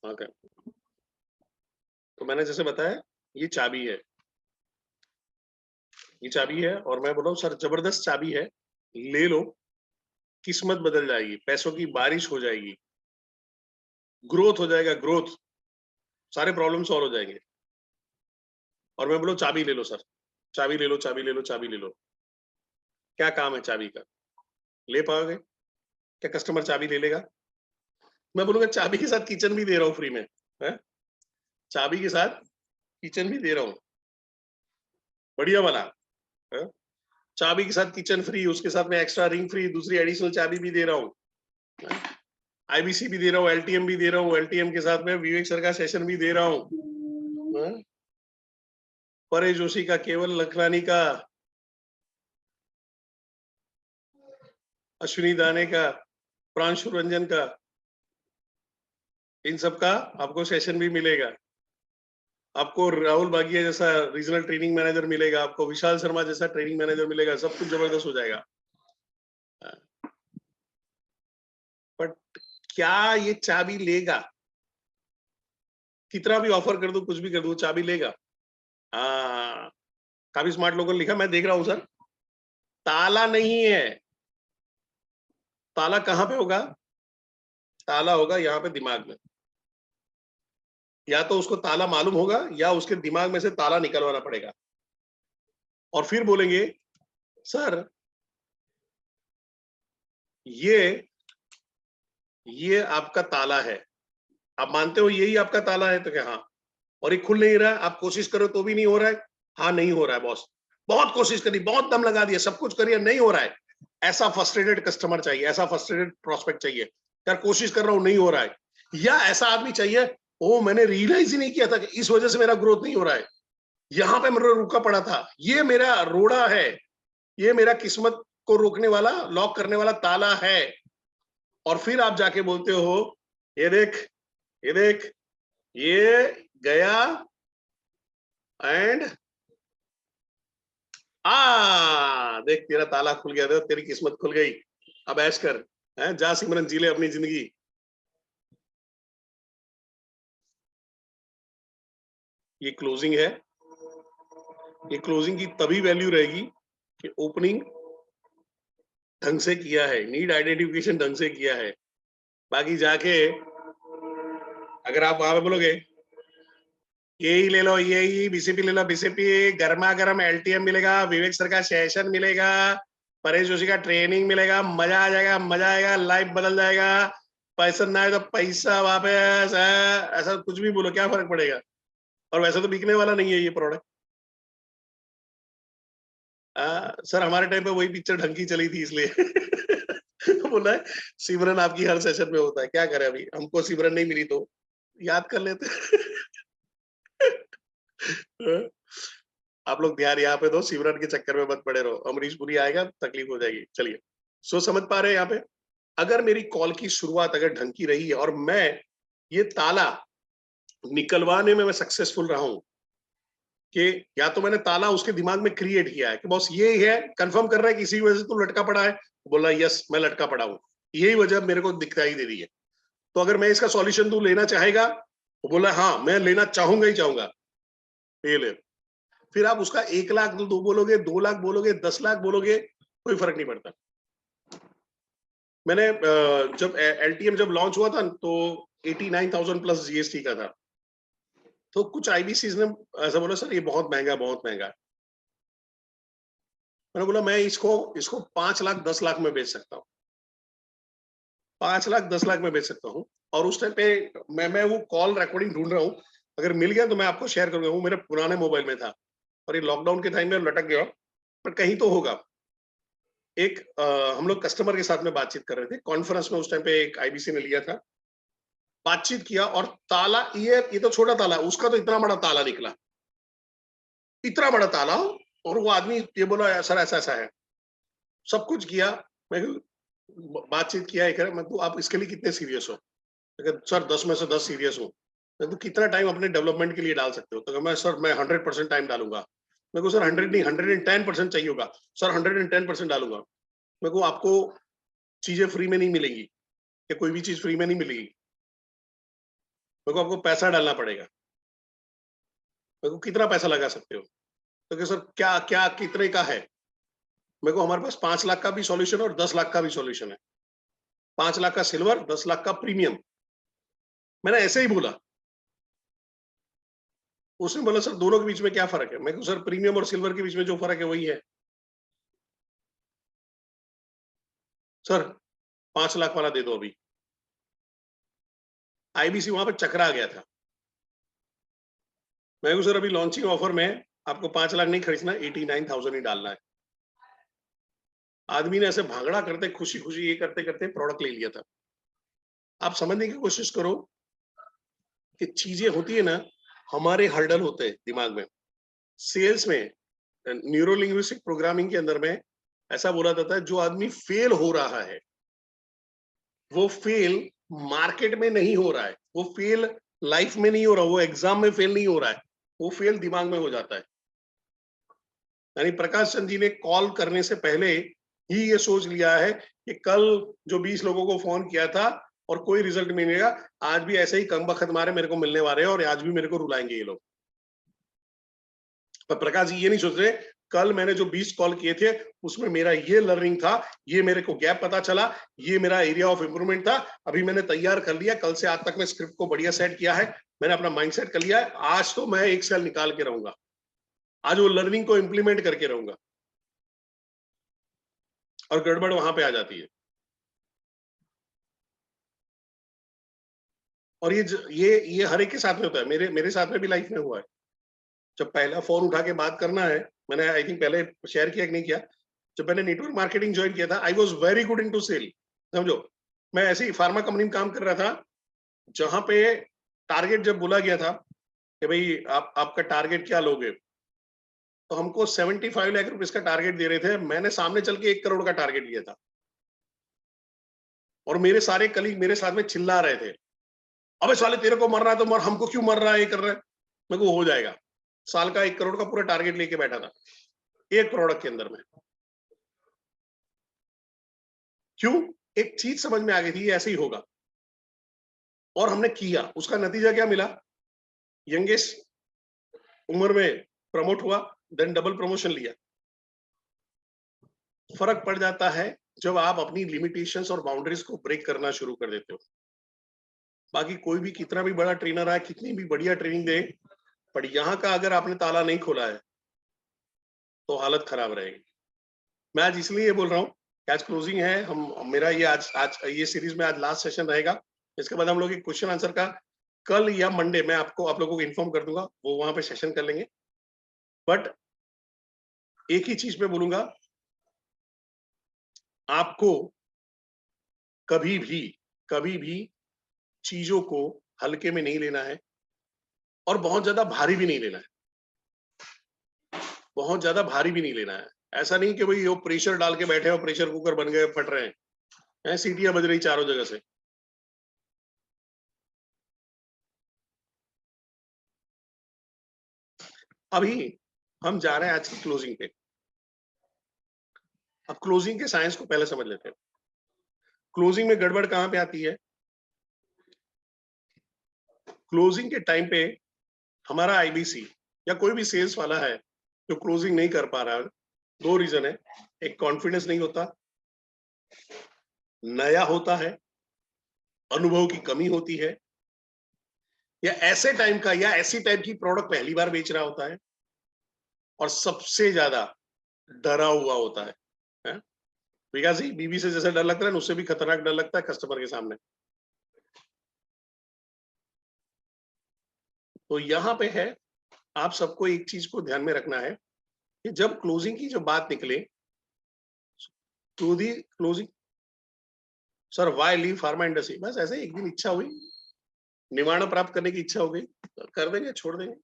Okay, तो मैंने जैसे बताया ये चाबी है, ये चाबी है और मैं बोल रहा हूँ सर जबरदस्त चाबी है, ले लो, किस्मत बदल जाएगी, पैसों की बारिश हो जाएगी, ग्रोथ हो जाएगा, ग्रोथ, सारे प्रॉब्लम सॉल्व हो जाएंगे। और मैं बोलूँ चाबी ले लो सर, चाबी ले लो, चाबी ले लो, चाबी ले लो। क्या काम है चाबी का? ले पाओगे? क्या कस्टमर चाबी ले लेगा? मैं बोलूँगा चाबी के साथ किचन भी दे रहा हूँ फ्री में, हैं? चाबी के साथ किचन भी दे रहा हूँ, बढ़िया वाला, हैं? चाबी के साथ किचन फ्री, उसके साथ में एक्स्ट्रा रिंग फ्री, दूसरी एडिशनल चाबी भी दे रहा हूँ, आईबीसी भी दे रहा हूँ, एलटीएम भी दे रहा हूँ, एलटीएम के साथ में विवेक सर का सेशन भी दे रहा हूँ, परेश जोशी का, केवल लखरानी का, अश्विनी दाने का, प्रांशु रंजन का, इन सब का आपको सेशन भी मिलेगा। आपको राहुल बागिया जैसा रीजनल ट्रेनिंग मैनेजर मिलेगा, आपको विशाल शर्मा जैसा ट्रेनिंग मैनेजर मिलेगा, सब कुछ जबरदस्त हो जाएगा। बट क्या ये चाबी लेगा? कितना भी ऑफर कर दो, कुछ भी कर दो, चाबी लेगा? हाँ, काफी स्मार्ट लोगों ने लिखा, मैं देख रहा हूं सर, ताला नहीं है। ताला कहां पे होगा? ताला होगा यहाँ पे दिमाग में। या तो उसको ताला मालूम होगा या उसके दिमाग में से ताला निकलवाना पड़ेगा और फिर बोलेंगे सर ये आपका ताला है, आप मानते हो यही आपका ताला है? तो क्या हाँ, और ये खुल नहीं रहा है, आप कोशिश करो तो भी नहीं हो रहा है? हाँ नहीं हो रहा है बॉस, बहुत कोशिश करी, बहुत दम लगा दिया, सब कुछ करिए, नहीं हो रहा है। ऐसा फ्रस्ट्रेटेड कस्टमर चाहिए, ऐसा फ्रस्ट्रेटेड प्रोस्पेक्ट चाहिए, यार कोशिश कर रहा हूं नहीं हो रहा है। या ऐसा आदमी चाहिए, ओ मैंने रियलाइज ही नहीं किया था कि इस वजह से मेरा ग्रोथ नहीं हो रहा है, यहाँ पे मेरा रुका पड़ा था, ये मेरा रोड़ा है, ये मेरा किस्मत को रोकने वाला, लॉक करने वाला ताला है। और फिर आप जाके बोलते हो ये देख, ये देख, ये गया एंड देख तेरा ताला खुल गया था, तेरी किस्मत खुल गई, अब ऐश कर, है जा सिमरन जी ले अपनी जिंदगी। ये क्लोजिंग है, ये क्लोजिंग की तभी वैल्यू रहेगी कि ओपनिंग ढंग से किया है, नीड आइडेंटिफिकेशन ढंग से किया है। बाकी जाके अगर आप वहां पे बोलोगे यही ले लो, यही बीसीपी ले लो, बीसीपी गर्मा गर्म एलटीएम मिलेगा, विवेक सर का सेशन मिलेगा, परेश जोशी का ट्रेनिंग मिलेगा, मजा आ जाएगा, मजा आएगा, लाइफ बदल जाएगा, पैसा ना आए तो पैसा वापस, ऐसा कुछ भी बोलो, क्या फर्क पड़ेगा? और वैसे तो बिकने वाला नहीं है ये प्रोडक्ट। सर हमारे टाइम पे वही पिक्चर ढंग की चली थी इसलिए बोला है सिमरन आपकी हर सेशन में होता है, क्या करें, अभी हमको सिमरन नहीं मिली तो याद कर लेते आप लोग ध्यान यहाँ पे दो, सिमरन के चक्कर में मत पड़े रहो, अमरीश पुरी आएगा तकलीफ हो जाएगी। चलिए, सो समझ पा रहे हैं यहाँ पे, अगर मेरी कॉल की शुरुआत अगर ढंग की रही है और मैं ये ताला निकलवाने में मैं सक्सेसफुल रहा हूं कि या तो मैंने ताला उसके दिमाग में क्रिएट किया है कि बॉस ये है, कंफर्म कर रहा है कि इसी वजह से तू लटका पड़ा है, बोला यस मैं लटका पड़ा हूं, यही वजह मेरे को दिखाई दे रही है, तो अगर मैं इसका सॉल्यूशन तू लेना चाहेगा, वो बोला हाँ मैं लेना चाहूंगा ही चाहूंगा, ये ले। फिर आप उसका 1 लाख दो बोलोगे, 2 लाख बोलोगे, 10 लाख बोलोगे, कोई फर्क नहीं पड़ता। मैंने जब एलटीएम जब लॉन्च हुआ था तो 89,000 प्लस जीएसटी का था, तो कुछ आईबीसीज ने ऐसा बोला सर ये बहुत महंगा, बहुत महंगा। मैंने बोला मैं इसको इसको 5 लाख 10 लाख में बेच सकता हूँ, 5 लाख 10 लाख में बेच सकता हूँ। और उस टाइम पे मैं वो कॉल रिकॉर्डिंग ढूंढ रहा हूँ, अगर मिल गया तो मैं आपको शेयर करूंगा, वो मेरे पुराने मोबाइल में था और ये लॉकडाउन के टाइम में लटक गया, पर कहीं तो होगा। एक हम लोग कस्टमर के साथ में बातचीत कर रहे थे कॉन्फ्रेंस में, उस टाइम पे एक आईबीसी ने लिया था, बातचीत किया और ताला, ये तो छोटा ताला, उसका तो इतना बड़ा ताला निकला, इतना बड़ा ताला। और वो आदमी ये बोला सर ऐसा ऐसा है, सब कुछ किया, मैं बातचीत किया है, मैं तो आप इसके लिए कितने सीरियस हो? सर 10 में से 10 सीरियस हूँ। तो कितना टाइम अपने डेवलपमेंट के लिए डाल सकते हो? तो मैं सर मैं 100% टाइम डालूंगा। मेरे को सर 100 नहीं 110% चाहिए होगा। सर 110% डालूंगा। मेरे को आपको चीजें फ्री में नहीं मिलेंगी, या कोई भी चीज फ्री में नहीं मिलेगी। मेरे को आपको पैसा डालना पड़ेगा। मेरे को कितना पैसा लगा सकते हो? तो कि सर क्या क्या कितने का है? मेरे को हमारे पास 5 लाख का भी सॉल्यूशन है और 10 लाख का भी सॉल्यूशन है। 5 लाख का सिल्वर, 10 लाख का प्रीमियम। मैंने ऐसे ही बोला। उसने बोला सर दोनों के बीच में क्या फर्क है? मैं कहा सर प्रीमियम और सिल्वर के बीच में जो फर्क है वही है। सर 5 लाख वाला दे दो अभी। आईबीसी वहां पर चकरा गया था। मैं कहा सर अभी लॉन्चिंग ऑफर में आपको 5 लाख नहीं खरीदना, 89,000 ही डालना है। आदमी ने ऐसे भागड़ा करते खुशी खुशी ये करते करते प्रोडक्ट ले लिया था। आप समझने की कोशिश करो कि चीजें होती है ना, हमारे हर्डल होते हैं दिमाग में। सेल्स में न्यूरो लिंग्विस्टिक प्रोग्रामिंग के अंदर में ऐसा बोला जाता है, जो आदमी फेल हो रहा है वो फेल मार्केट में नहीं हो रहा है, वो फेल लाइफ में नहीं हो रहा, वो एग्जाम में फेल नहीं हो रहा है, वो फेल दिमाग में हो जाता है। यानी प्रकाश चंद जी ने कॉल करने से पहले ही ये सोच लिया है कि कल जो 20 लोगों को फोन किया था और कोई रिजल्ट नहीं मिलेगा, आज भी ऐसे ही कम बखत मारे मेरे को मिलने वाले हैं और आज भी मेरे को रुलाएंगे ये लोग। पर प्रकाश जी ये नहीं सोच रहे, कल मैंने जो 20 कॉल किए थे उसमें मेरा ये लर्निंग था, ये मेरे को गैप पता चला, ये मेरा एरिया ऑफ इंप्रूवमेंट था, अभी मैंने तैयार कर लिया, कल से आज तक मैं स्क्रिप्ट को बढ़िया सेट किया है, मैंने अपना माइंडसेट कर लिया है, आज तो मैं एक सेल निकाल के रहूंगा, आज वो लर्निंग को इंप्लीमेंट करके रहूंगा। और गड़बड़ वहां पे आ जाती है। और ये हर एक के साथ में होता है, मेरे साथ में भी लाइफ में हुआ है। जब पहला फोन उठा के बात करना है, मैंने आई थिंक पहले शेयर किया कि नहीं किया, जब मैंने नेटवर्क मार्केटिंग ज्वाइन किया था, I was very good in to sell. समझो, मैं ऐसे ही फार्मा कंपनी में काम कर रहा था, जहां पे टारगेट जब बोला गया था कि भाई आपका टारगेट क्या लोगे, तो हमको 75 लाख रुपीज का टारगेट दे रहे थे, मैंने सामने चल के 1 करोड़ का टारगेट दिया था। और मेरे सारे कलीग मेरे साथ में चिल्ला रहे थे, अबे साले तेरे को मर रहा है तो मर, हमको क्यों मर रहा है, ये कर रहा है। मैं को हो जाएगा। साल का 1 करोड़ का पूरा टारगेट लेके बैठा था एक प्रोडक्ट के अंदर में। क्यों? एक चीज समझ में आ गई थी ऐसे ही होगा, और हमने किया। उसका नतीजा क्या मिला? यंगेस्ट उम्र में प्रमोट हुआ, देन डबल प्रमोशन लिया। फर्क पड़ जाता है जब आप अपनी लिमिटेशंस और बाउंड्रीज को ब्रेक करना शुरू कर देते हो। बाकी कोई भी कितना भी बड़ा ट्रेनर आए, कितनी भी बढ़िया ट्रेनिंग दे, पर यहाँ का अगर आपने ताला नहीं खोला है तो हालत खराब रहेगी। मैं आज इसलिए ये बोल रहा हूँ कि आज क्लोजिंग है, हम मेरा ये आज आज ये सीरीज में आज लास्ट सेशन रहेगा। इसके बाद हम लोग एक क्वेश्चन आंसर का कल या मंडे मैं आपको आप लोगों को इन्फॉर्म कर दूंगा, वो वहां पे सेशन कर लेंगे। बट एक ही चीज पे बोलूंगा, आपको कभी भी चीजों को हल्के में नहीं लेना है और बहुत ज्यादा भारी भी नहीं लेना है। बहुत ज्यादा भारी भी नहीं लेना है। ऐसा नहीं कि भाई वो प्रेशर डाल के बैठे हो, प्रेशर कुकर बन गए, फट रहे हैं, सीटियां बज रही चारों जगह से। अभी हम जा रहे हैं आज की क्लोजिंग पे। अब क्लोजिंग के साइंस को पहले समझ लेते हैं। क्लोजिंग में गड़बड़ कहां पे आती है? क्लोजिंग के टाइम पे हमारा आईबीसी या कोई भी सेल्स वाला है जो क्लोजिंग नहीं कर पा रहा है, 2 रीजन है। एक कॉन्फिडेंस नहीं होता, नया होता है, अनुभव की कमी होती है, या ऐसे टाइम का या ऐसी टाइप की प्रोडक्ट पहली बार बेच रहा होता है, और सबसे ज्यादा डरा हुआ होता है? विकास जी, बीबी से जैसे डर लगता है उससे भी खतरनाक डर लगता है कस्टमर के सामने। तो यहाँ पे है, आप सबको एक चीज को ध्यान में रखना है कि जब क्लोजिंग की जो बात निकले, closing sir why leave pharma industry, बस ऐसे एक दिन इच्छा हुई, निवारण प्राप्त करने की इच्छा हो गई, तो कर देंगे, छोड़ देंगे।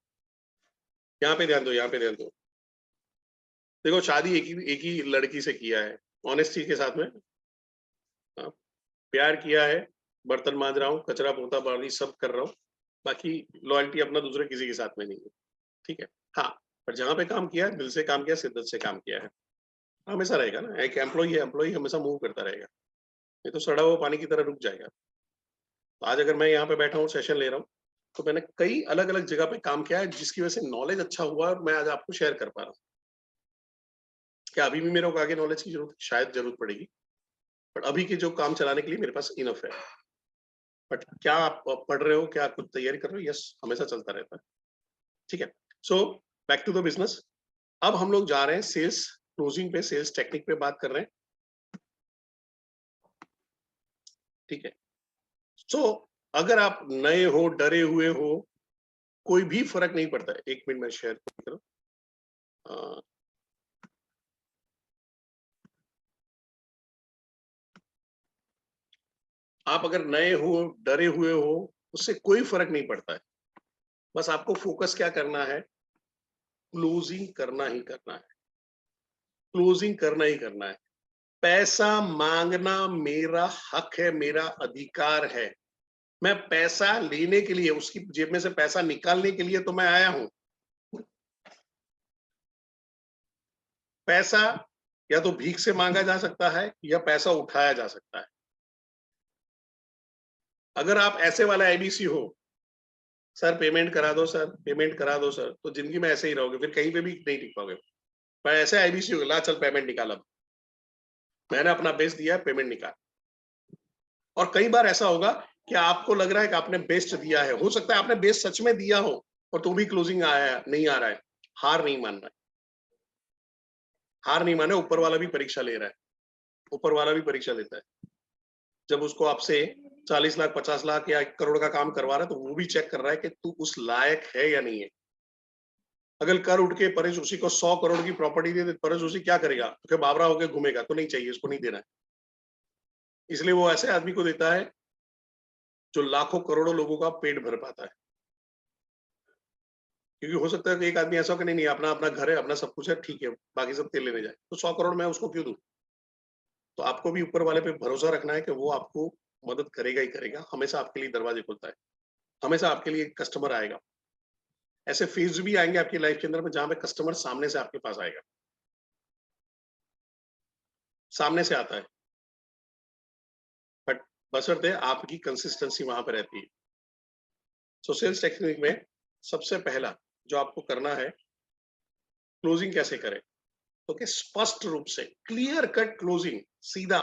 यहाँ पे ध्यान दो, यहाँ पे ध्यान दो। देखो, शादी एक ही लड़की से किया है, ऑनेस्टी के साथ में। हाँ, प्यार किया है, बर्तन मांज रहा हूँ, कचरा पोता बाड़ी सब कर रहा हूँ, बाकी लॉयल्टी अपना दूसरे किसी के साथ में नहीं है। ठीक है। हाँ, पर जहां पे काम किया है, दिल से काम किया, शिद्दत से काम किया है, हमेशा रहेगा ना। एक एम्प्लॉई है, एम्प्लॉई हमेशा मूव करता रहेगा, ये तो सड़ा हुआ पानी की तरह रुक जाएगा। तो आज अगर मैं यहाँ पे बैठा हूँ, सेशन ले रहा हूँ, तो मैंने कई अलग अलग जगह पे काम किया है, जिसकी वजह से नॉलेज अच्छा हुआ और मैं आज आपको शेयर कर पा रहा हूँ। क्या अभी भी मेरे को आगे नॉलेज की जरूरत है? शायद जरूरत पड़ेगी, बट अभी के जो काम चलाने के लिए मेरे पास इनफ है। बट क्या आप पढ़ रहे हो, क्या कुछ तैयारी कर रहे हो? यस, हमेशा चलता रहता है। ठीक है, so back to the business. अब हम लोग जा रहे हैं सेल्स क्लोजिंग पे, सेल्स टेक्निक पे बात कर रहे हैं। ठीक है, सो अगर आप नए हो, डरे हुए हो, कोई भी फर्क नहीं पड़ता है। एक मिनट में शेयर करो। आप अगर नए हो, डरे हुए हो, उससे कोई फर्क नहीं पड़ता है। बस आपको फोकस क्या करना है? क्लोजिंग करना ही करना है, क्लोजिंग करना ही करना है। पैसा मांगना मेरा हक है, मेरा अधिकार है। मैं पैसा लेने के लिए, उसकी जेब में से पैसा निकालने के लिए तो मैं आया हूं। पैसा या तो भीख से मांगा जा सकता है या पैसा उठाया जा सकता है। अगर आप ऐसे वाला आईबीसी हो, सर पेमेंट करा दो, सर पेमेंट करा दो सर, तो जिंदगी में ऐसे ही रहोगे, फिर कहीं पे भी नहीं टिक पाओगे। पर ऐसे आईबीसी हो, ला चल पेमेंट निकाल, अब मैंने अपना बेस्ट दिया, पेमेंट निकाल। और कई बार ऐसा होगा कि आपको लग रहा है कि आपने बेस्ट दिया है, हो सकता है आपने बेस्ट सच में दिया हो, और तो भी क्लोजिंग आया नहीं आ रहा है। हार नहीं मानना है, हार नहीं माने। ऊपर वाला भी परीक्षा ले रहा है, ऊपर वाला भी परीक्षा लेता है। जब उसको आपसे 40 लाख 50 लाख या 1 करोड़ का काम करवा रहा है, तो वो भी चेक कर रहा है कि तू उस लायक है या नहीं है। अगर कर उठ के परेश उसी को 100 करोड़ की प्रॉपर्टी दे, परेश उसी क्या करेगा? तो बाबरा होकर घूमेगा, तो नहीं चाहिए, उसको नहीं देना है। इसलिए वो ऐसे आदमी को देता है जो लाखों करोड़ों लोगों का पेट भर पाता है। क्योंकि हो सकता है कि एक आदमी ऐसा हो कि नहीं नहीं, अपना अपना घर है, अपना सब कुछ है, ठीक है, बाकी सब तेल लेने जाए, तो 100 करोड़ मैं उसको क्यों दूं? तो आपको भी ऊपर वाले पे भरोसा रखना है कि वो आपको मदद करेगा ही करेगा, हमेशा आपके लिए दरवाजे खुलता है, हमेशा आपके लिए कस्टमर आएगा। ऐसे फेज भी आएंगे आपकी लाइफ के अंदर में जहां पे कस्टमर सामने से आपके पास आएगा, सामने से आता है, बट बशर्ते आपकी कंसिस्टेंसी वहां पे रहती है। सो सेल्स टेक्निक में सबसे पहला जो आपको करना है, क्लोजिंग कैसे करें? तो कि स्पष्ट रूप से क्लियर कट क्लोजिंग, सीधा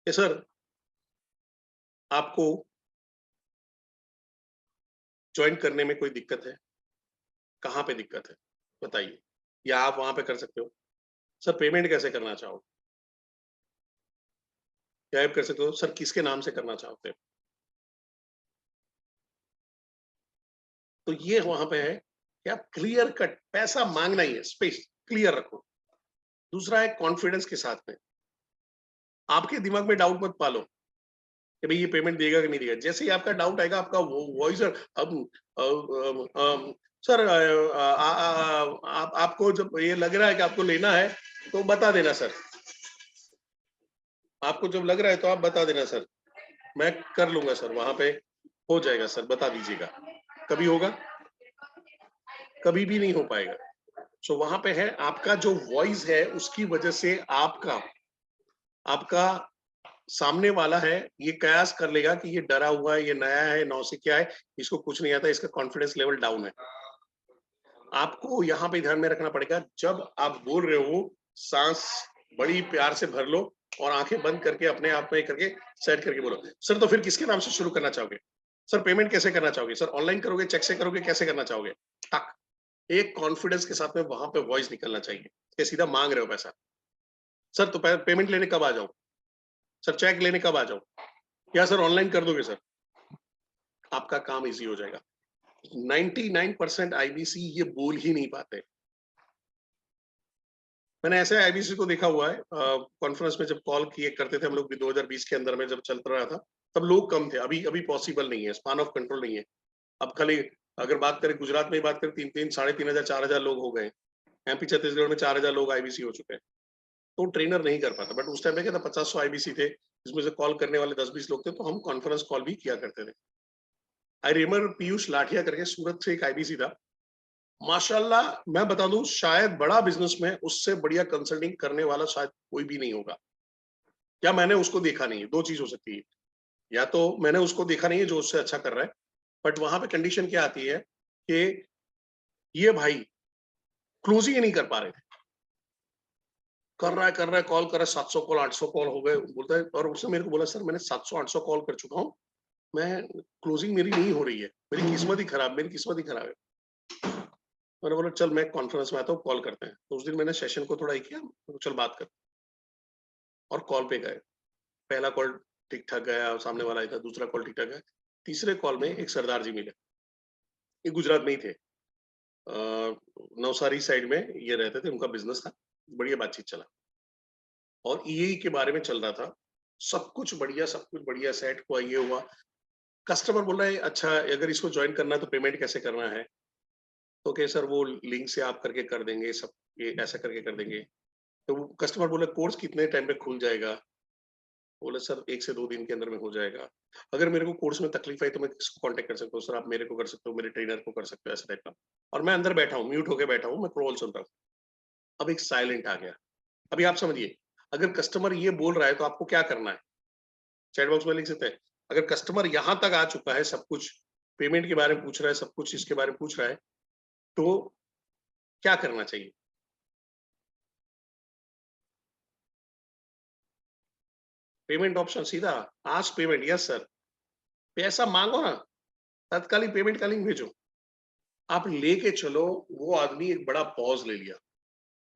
कि सर आपको ज्वाइन करने में कोई दिक्कत है? कहाँ पे दिक्कत है बताइए, या आप वहां पे कर सकते हो। सर पेमेंट कैसे करना चाहो? क्या आप कर सकते हो? सर किसके नाम से करना चाहते हो? तो ये वहां पे है कि आप क्लियर कट, पैसा मांगना ही है, स्पेस क्लियर रखो। दूसरा है कॉन्फिडेंस के साथ में, आपके दिमाग में डाउट मत पालो कि भाई ये पेमेंट देगा कि नहीं देगा। जैसे ही आपका डाउट आएगा, आपका वो वॉइस सर आपको जब ये लग रहा है कि आपको लेना है तो बता देना सर, आपको जब लग रहा है तो आप बता देना सर, मैं कर लूंगा सर, वहां पे हो जाएगा सर, बता दीजिएगा। कभी होगा? कभी भी नहीं हो पाएगा। सो वहां पे है आपका जो वॉइस है, उसकी वजह से आपका आपका सामने वाला है ये कयास कर लेगा कि ये डरा हुआ है, ये नया है, नौसिखिया है, इसको कुछ नहीं आता, इसका कॉन्फिडेंस लेवल डाउन है। आपको यहाँ पे ध्यान में रखना पड़ेगा, जब आप बोल रहे हो, सांस बड़ी प्यार से भर लो और आंखें बंद करके अपने आप में करके सेट करके बोलो, सर तो फिर किसके नाम से शुरू करना चाहोगे? सर पेमेंट कैसे करना चाहोगे? सर ऑनलाइन करोगे, चेक से करोगे, कैसे करना चाहोगे? टक, एक कॉन्फिडेंस के साथ में वहां पे वॉइस निकलना चाहिए कि सीधा मांग रहे हो पैसा। सर तो पेमेंट लेने कब आ जाऊं? सर चेक लेने कब आ जाऊं? या सर ऑनलाइन कर दोगे सर? आपका काम इजी हो जाएगा। 99% आईबीसी ये बोल ही नहीं पाते। मैंने ऐसे आईबीसी को देखा हुआ है, कॉन्फ्रेंस में जब कॉल किए करते थे हम लोग भी 2020 के अंदर में जब चल रहा था, तब लोग कम थे। अभी अभी पॉसिबल नहीं है, स्पान ऑफ कंट्रोल नहीं है। अब खाली अगर बात करें गुजरात में ही बात करें, 3-3 3,500 4,000 लोग हो गए। एमपी छत्तीसगढ़ में 4,000 लोग आईबीसी हो चुके हैं। तो ट्रेनर नहीं कर पाता, बट उस टाइम में क्या था, 50-100 आईबीसी थे, जिसमें से कॉल करने वाले 10-20 लोग थे, तो हम कॉन्फ्रेंस कॉल भी किया करते थे। आई रिमेम्बर पीयूष लाठिया करके सूरत से एक आईबीसी था, माशाल्लाह मैं बता दूं, शायद बड़ा बिजनेस में उससे बढ़िया कंसल्टिंग करने वाला शायद कोई भी नहीं होगा, या मैंने उसको देखा नहीं है। दो चीज हो सकती है, या तो मैंने उसको देखा नहीं है जो उससे अच्छा कर रहा है, बट वहां पे कंडीशन क्या आती है कि ये भाई क्लोजिंग ही नहीं कर पा रहे थे, कर रहा है, कॉल कर रहा है, 700 कॉल 800 कॉल हो गए, बोलता है। और उसने मेरे को बोला सर मैंने 700 800 कॉल कर चुका हूँ, मैं क्लोजिंग मेरी नहीं हो रही है, मेरी किस्मत ही खराब, मेरी किस्मत ही खराब है। मैंने बोला चल मैं कॉन्फ्रेंस में आता हूँ, कॉल करते हैं। तो उस दिन मैंने सेशन को थोड़ा ये किया, चल बात कर, और कॉल पे गए। पहला कॉल ठीक ठाक गया, सामने वाला ही था, दूसरा कॉल ठीक ठाक गया, तीसरे कॉल में एक सरदार जी मिले, ये गुजरात में ही थे, नवसारी साइड में ये रहते थे, उनका बिजनेस था, बढ़िया बातचीत चला और ईए के बारे में चल रहा था, सब कुछ बढ़िया, सब कुछ बढ़िया, सेट हुआ, ये हुआ। कस्टमर बोल रहा है अच्छा अगर इसको ज्वाइन करना है तो पेमेंट कैसे करना है, तो क्या सर वो लिंक से आप करके कर देंगे, सब ये ऐसा करके कर देंगे। तो वो कस्टमर बोला कोर्स कितने टाइम में खुल जाएगा, बोले सर 1 से 2 दिन के अंदर में हो जाएगा। अगर मेरे को कोर्स में तकलीफ आई तो मैं किसको कांटेक्ट कर सकता हूँ? सर आप मेरे को कर सकते हो, मेरे ट्रेनर को कर सकते हो, ऐसा टाइप का। और मैं अंदर बैठा हूँ, म्यूट होके बैठा हूँ, मैं कॉल सुन रहा हूँ। अब एक साइलेंट आ गया। अभी आप समझिए, अगर कस्टमर ये बोल रहा है तो आपको क्या करना है? चैट बॉक्स में लिख सकते हैं। अगर कस्टमर यहाँ तक आ चुका है, सब कुछ पेमेंट के बारे में पूछ रहा है, सब कुछ इसके बारे में पूछ रहा है, तो क्या करना चाहिए? पेमेंट ऑप्शन सीधा, आस्क पेमेंट, यस सर। पैसा माँगो ना, तत्कालीन पेमेंट का लिंक भेजो। आप लेके चलो, वो आदमी एक बड़ा पॉज़ ले लिया।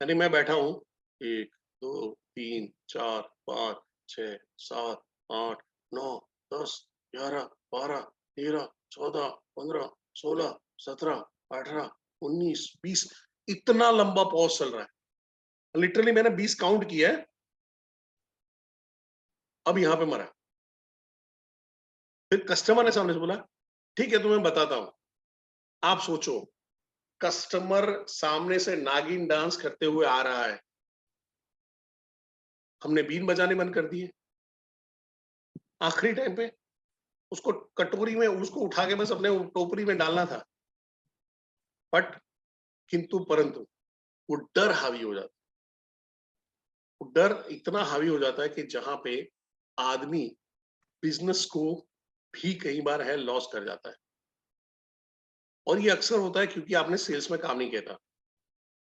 यानी मैं बैठा हूँ, 1, 2, 3, 4, 5, 6, 7, 8, 9, 10, 11, 12, 13, 14, 15, 16, 17, 18, 19, 20, इतना लंबा पॉज़ चल रहा है। लिटरली मैंने 20 काउंट किया है, अब यहाँ पे मरा। फिर कस्टमर ने सामने से बोला, "ठीक है, तुम्हें बताता हूँ।" आप सोचो, कस्टमर सामने से नागिन डांस करते हुए आ रहा है। हमने बीन बजाने बंद कर दिए। आखिरी टाइम पे उसको कटोरी में उसको उठा के बस अपने टोकरी में डालना था। बट किंतु परंतु वो डर हावी हो जाता है। वो डर इतना हावी हो जाता है कि जहां पे आदमी बिजनेस को भी कई बार है लॉस कर जाता है। और ये अक्सर होता है क्योंकि आपने सेल्स में काम नहीं किया था।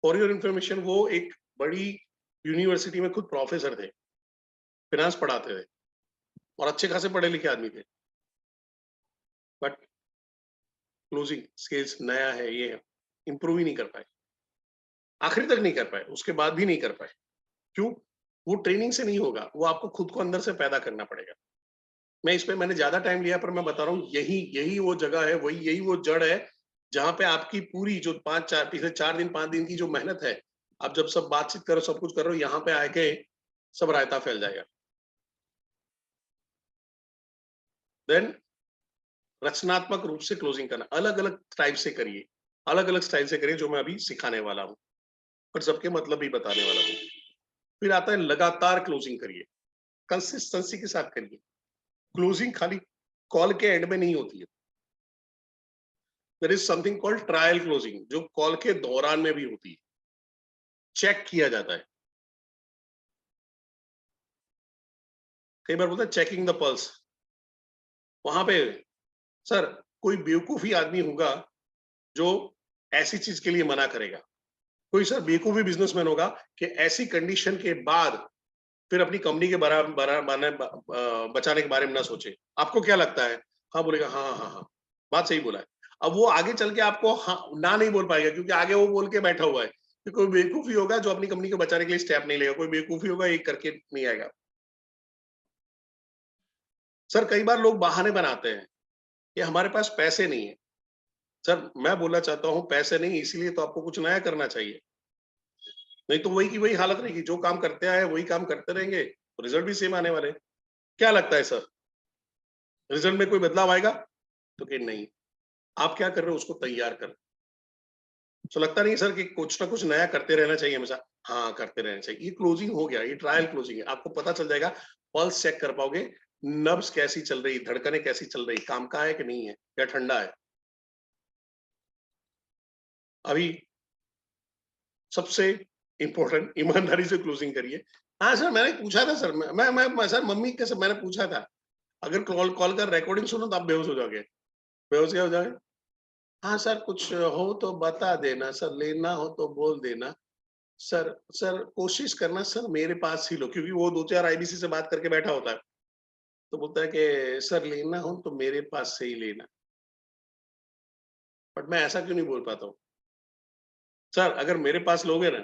फॉर योर इन्फॉर्मेशन, वो एक बड़ी यूनिवर्सिटी में खुद प्रोफेसर थे, फिनांस पढ़ाते थे और अच्छे खासे पढ़े लिखे आदमी थे। बट क्लोजिंग स्किल्स नया है, ये है, इंप्रूव ही नहीं कर पाए, आखिर तक नहीं कर पाए, उसके बाद भी नहीं कर पाए। क्यों? वो ट्रेनिंग से नहीं होगा, वो आपको खुद को अंदर से पैदा करना पड़ेगा। मैं इस पे मैंने ज्यादा टाइम लिया, पर मैं बता रहा हूँ यही यही वो जगह है, वही यही वो जड़ है जहां पे आपकी पूरी जो 5 4 पिछले 4 दिन 5 दिन की जो मेहनत है, आप जब सब बातचीत करो, सब कुछ करो, यहाँ पे आके सब रायता फैल जाएगा। देन रचनात्मक रूप से क्लोजिंग करना, अलग अलग टाइप से करिए, अलग अलग स्टाइल से करिए, जो मैं अभी सिखाने वाला हूँ और सबके मतलब भी बताने वाला हूँ। फिर आता है लगातार क्लोजिंग करिए, कंसिस्टेंसी के साथ करिए। क्लोजिंग खाली कॉल के एंड में नहीं होती है, there is something called trial closing, जो कॉल के दौरान में भी होती है, चेक किया जाता है। कई बार बोलते हैं चेकिंग द पल्स, वहां पे सर कोई बेवकूफी आदमी होगा जो ऐसी चीज के लिए मना करेगा। कोई सर बेवकूफी बिजनेसमैन होगा कि ऐसी कंडीशन के बाद फिर अपनी कंपनी के बचाने के बारे में ना सोचे। आपको क्या लगता है? हाँ बोलेगा, हाँ हाँ हाँ हाँ, बात सही बोला है। अब वो आगे चल के आपको हाँ ना नहीं बोल पाएगा, क्योंकि आगे वो बोल के बैठा हुआ है कि कोई बेवकूफी होगा जो अपनी कंपनी को बचाने के लिए स्टेप नहीं लेगा, कोई बेवकूफी होगा ये करके नहीं आएगा। सर कई बार लोग बहाने बनाते हैं कि हमारे पास पैसे नहीं है। सर मैं बोलना चाहता हूँ, पैसे नहीं इसीलिए तो आपको कुछ नया करना चाहिए, नहीं तो वही की वही हालत रहेगी, जो काम करते आए वही काम करते रहेंगे, तो रिजल्ट भी सेम आने वाले हैं। क्या लगता है सर, रिजल्ट में कोई बदलाव आएगा? तो कि नहीं। आप क्या कर रहे हो, उसको तैयार कर। तो लगता नहीं सर कि कुछ ना कुछ नया करते रहना चाहिए हमेशा? हाँ करते रहना चाहिए। ये क्लोजिंग हो गया, ये ट्रायल क्लोजिंग है, आपको पता चल जाएगा, पल्स चेक कर पाओगे, नब्स कैसी चल रही, धड़कने कैसी चल रही, काम का है कि नहीं है, या ठंडा है। अभी सबसे इंपॉर्टेंट, ईमानदारी से क्लोजिंग करिए। हाँ सर मैंने पूछा था सर, मैं सर मम्मी के, सर मैंने पूछा था, अगर कॉल कॉल का रिकॉर्डिंग सुनो तो आप बेहोश हो जाओगे। बेहोश क्या हो जाओगे? हाँ सर, कुछ हो तो बता देना सर, लेना हो तो बोल देना। सर सर कोशिश करना सर मेरे पास ही लो, क्योंकि वो 2-4 आईबीसी से बात करके बैठा होता है। तो बोलता है कि सर लेना हो तो मेरे पास से ही लेना। बट मैं ऐसा क्यों नहीं बोल पाता हूँ? सर अगर मेरे पास लोगे ना,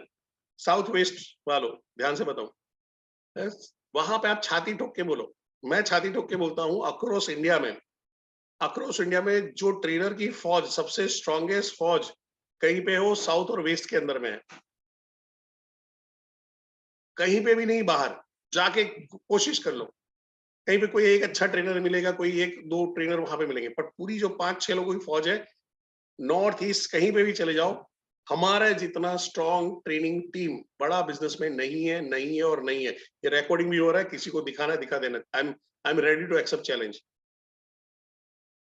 साउथ वेस्ट वालों, ध्यान से बताऊँ, वहाँ पे आप छाती ठोक के बोलो। मैं छाती ठोक के बोलता हूँ अक्रॉस इंडिया में जो ट्रेनर की फौज, सबसे स्ट्रॉन्गेस्ट फौज कहीं पे हो, साउथ और वेस्ट के अंदर में है। कहीं पे भी नहीं बाहर, जाके कोशिश कर लो। कहीं पे कोई एक अच्छा ट्रेनर मिलेगा, कोई 1-2 ट्रेनर वहाँ पे मिलेंगे, पर पूरी जो 5-6 लोगों की फौज है, नॉर्थ ईस्ट कहीं पे भी चले जाओ, हमारे जितना स्ट्रॉन्ग ट्रेनिंग टीम बड़ा बिज़नेस में नहीं है, नहीं है और नहीं है। ये रिकॉर्डिंग भी हो रहा है, किसी को दिखाना है, दिखा देना। I am ready to accept challenge.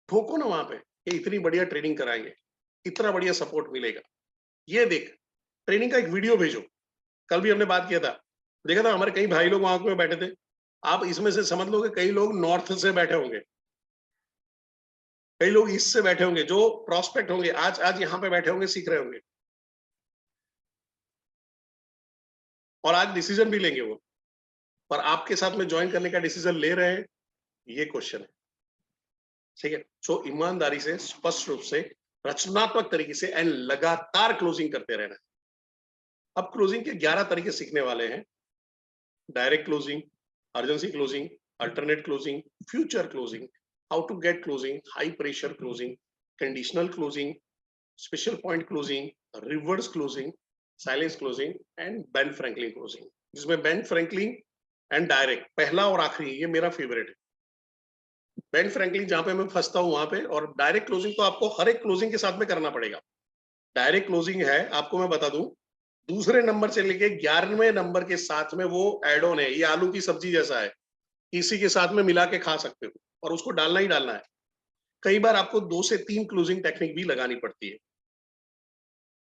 ठोको ना वहाँ पे, ये इतनी बढ़िया ट्रेनिंग कराएँगे, इतना बढ़िया सपोर्ट मिलेगा। ये देख, ट्रेनिंग का एक वीडियो भेजो। कल भी हमने बात किया था। देखा था हमारे कई भाई लोग वहाँ पे बैठे थे। आप इसमें से समझ लो कि कई लोग नॉर्थ से बैठे होंगे, कई लोग ईस्ट से बैठे होंगे, जो प्रोस्पेक्ट होंगे, आज आज यहाँ पे बैठे होंगे, सीख रहे होंगे और आज डिसीजन भी लेंगे वो। पर आपके साथ में जॉइन करने का डिसीजन ले रहे हैं, ये क्वेश्चन है। ठीक है? सो ईमानदारी से, स्पष्ट रूप से, रचनात्मक तरीके से एंड लगातार क्लोजिंग करते रहना है। अब क्लोजिंग के 11 तरीके सीखने वाले हैं। Direct closing, urgency closing, alternate closing, future closing, how to get closing, high pressure closing, conditional closing, special point closing, reverse closing, silence closing and Ben Franklin closing. जिसमें बेन फ्रैंकलिन एंड डायरेक्ट, पहला और आखिरी, ये मेरा favourite है। Ben Franklin जहां पे मैं फंसता हूं वहां पे, और डायरेक्ट क्लोजिंग तो आपको हर एक क्लोजिंग के साथ में करना पड़ेगा। डायरेक्ट क्लोजिंग है, आपको मैं बता दूं, दूसरे नंबर से लेके 11वें नंबर के साथ में वो एड ऑन है। ये आलू की सब्जी जैसा है, इसी के साथ में मिला के खा सकते हो और उसको डालना ही डालना है। कई बार आपको 2 से 3 क्लोजिंग टेक्निक भी लगानी पड़ती है,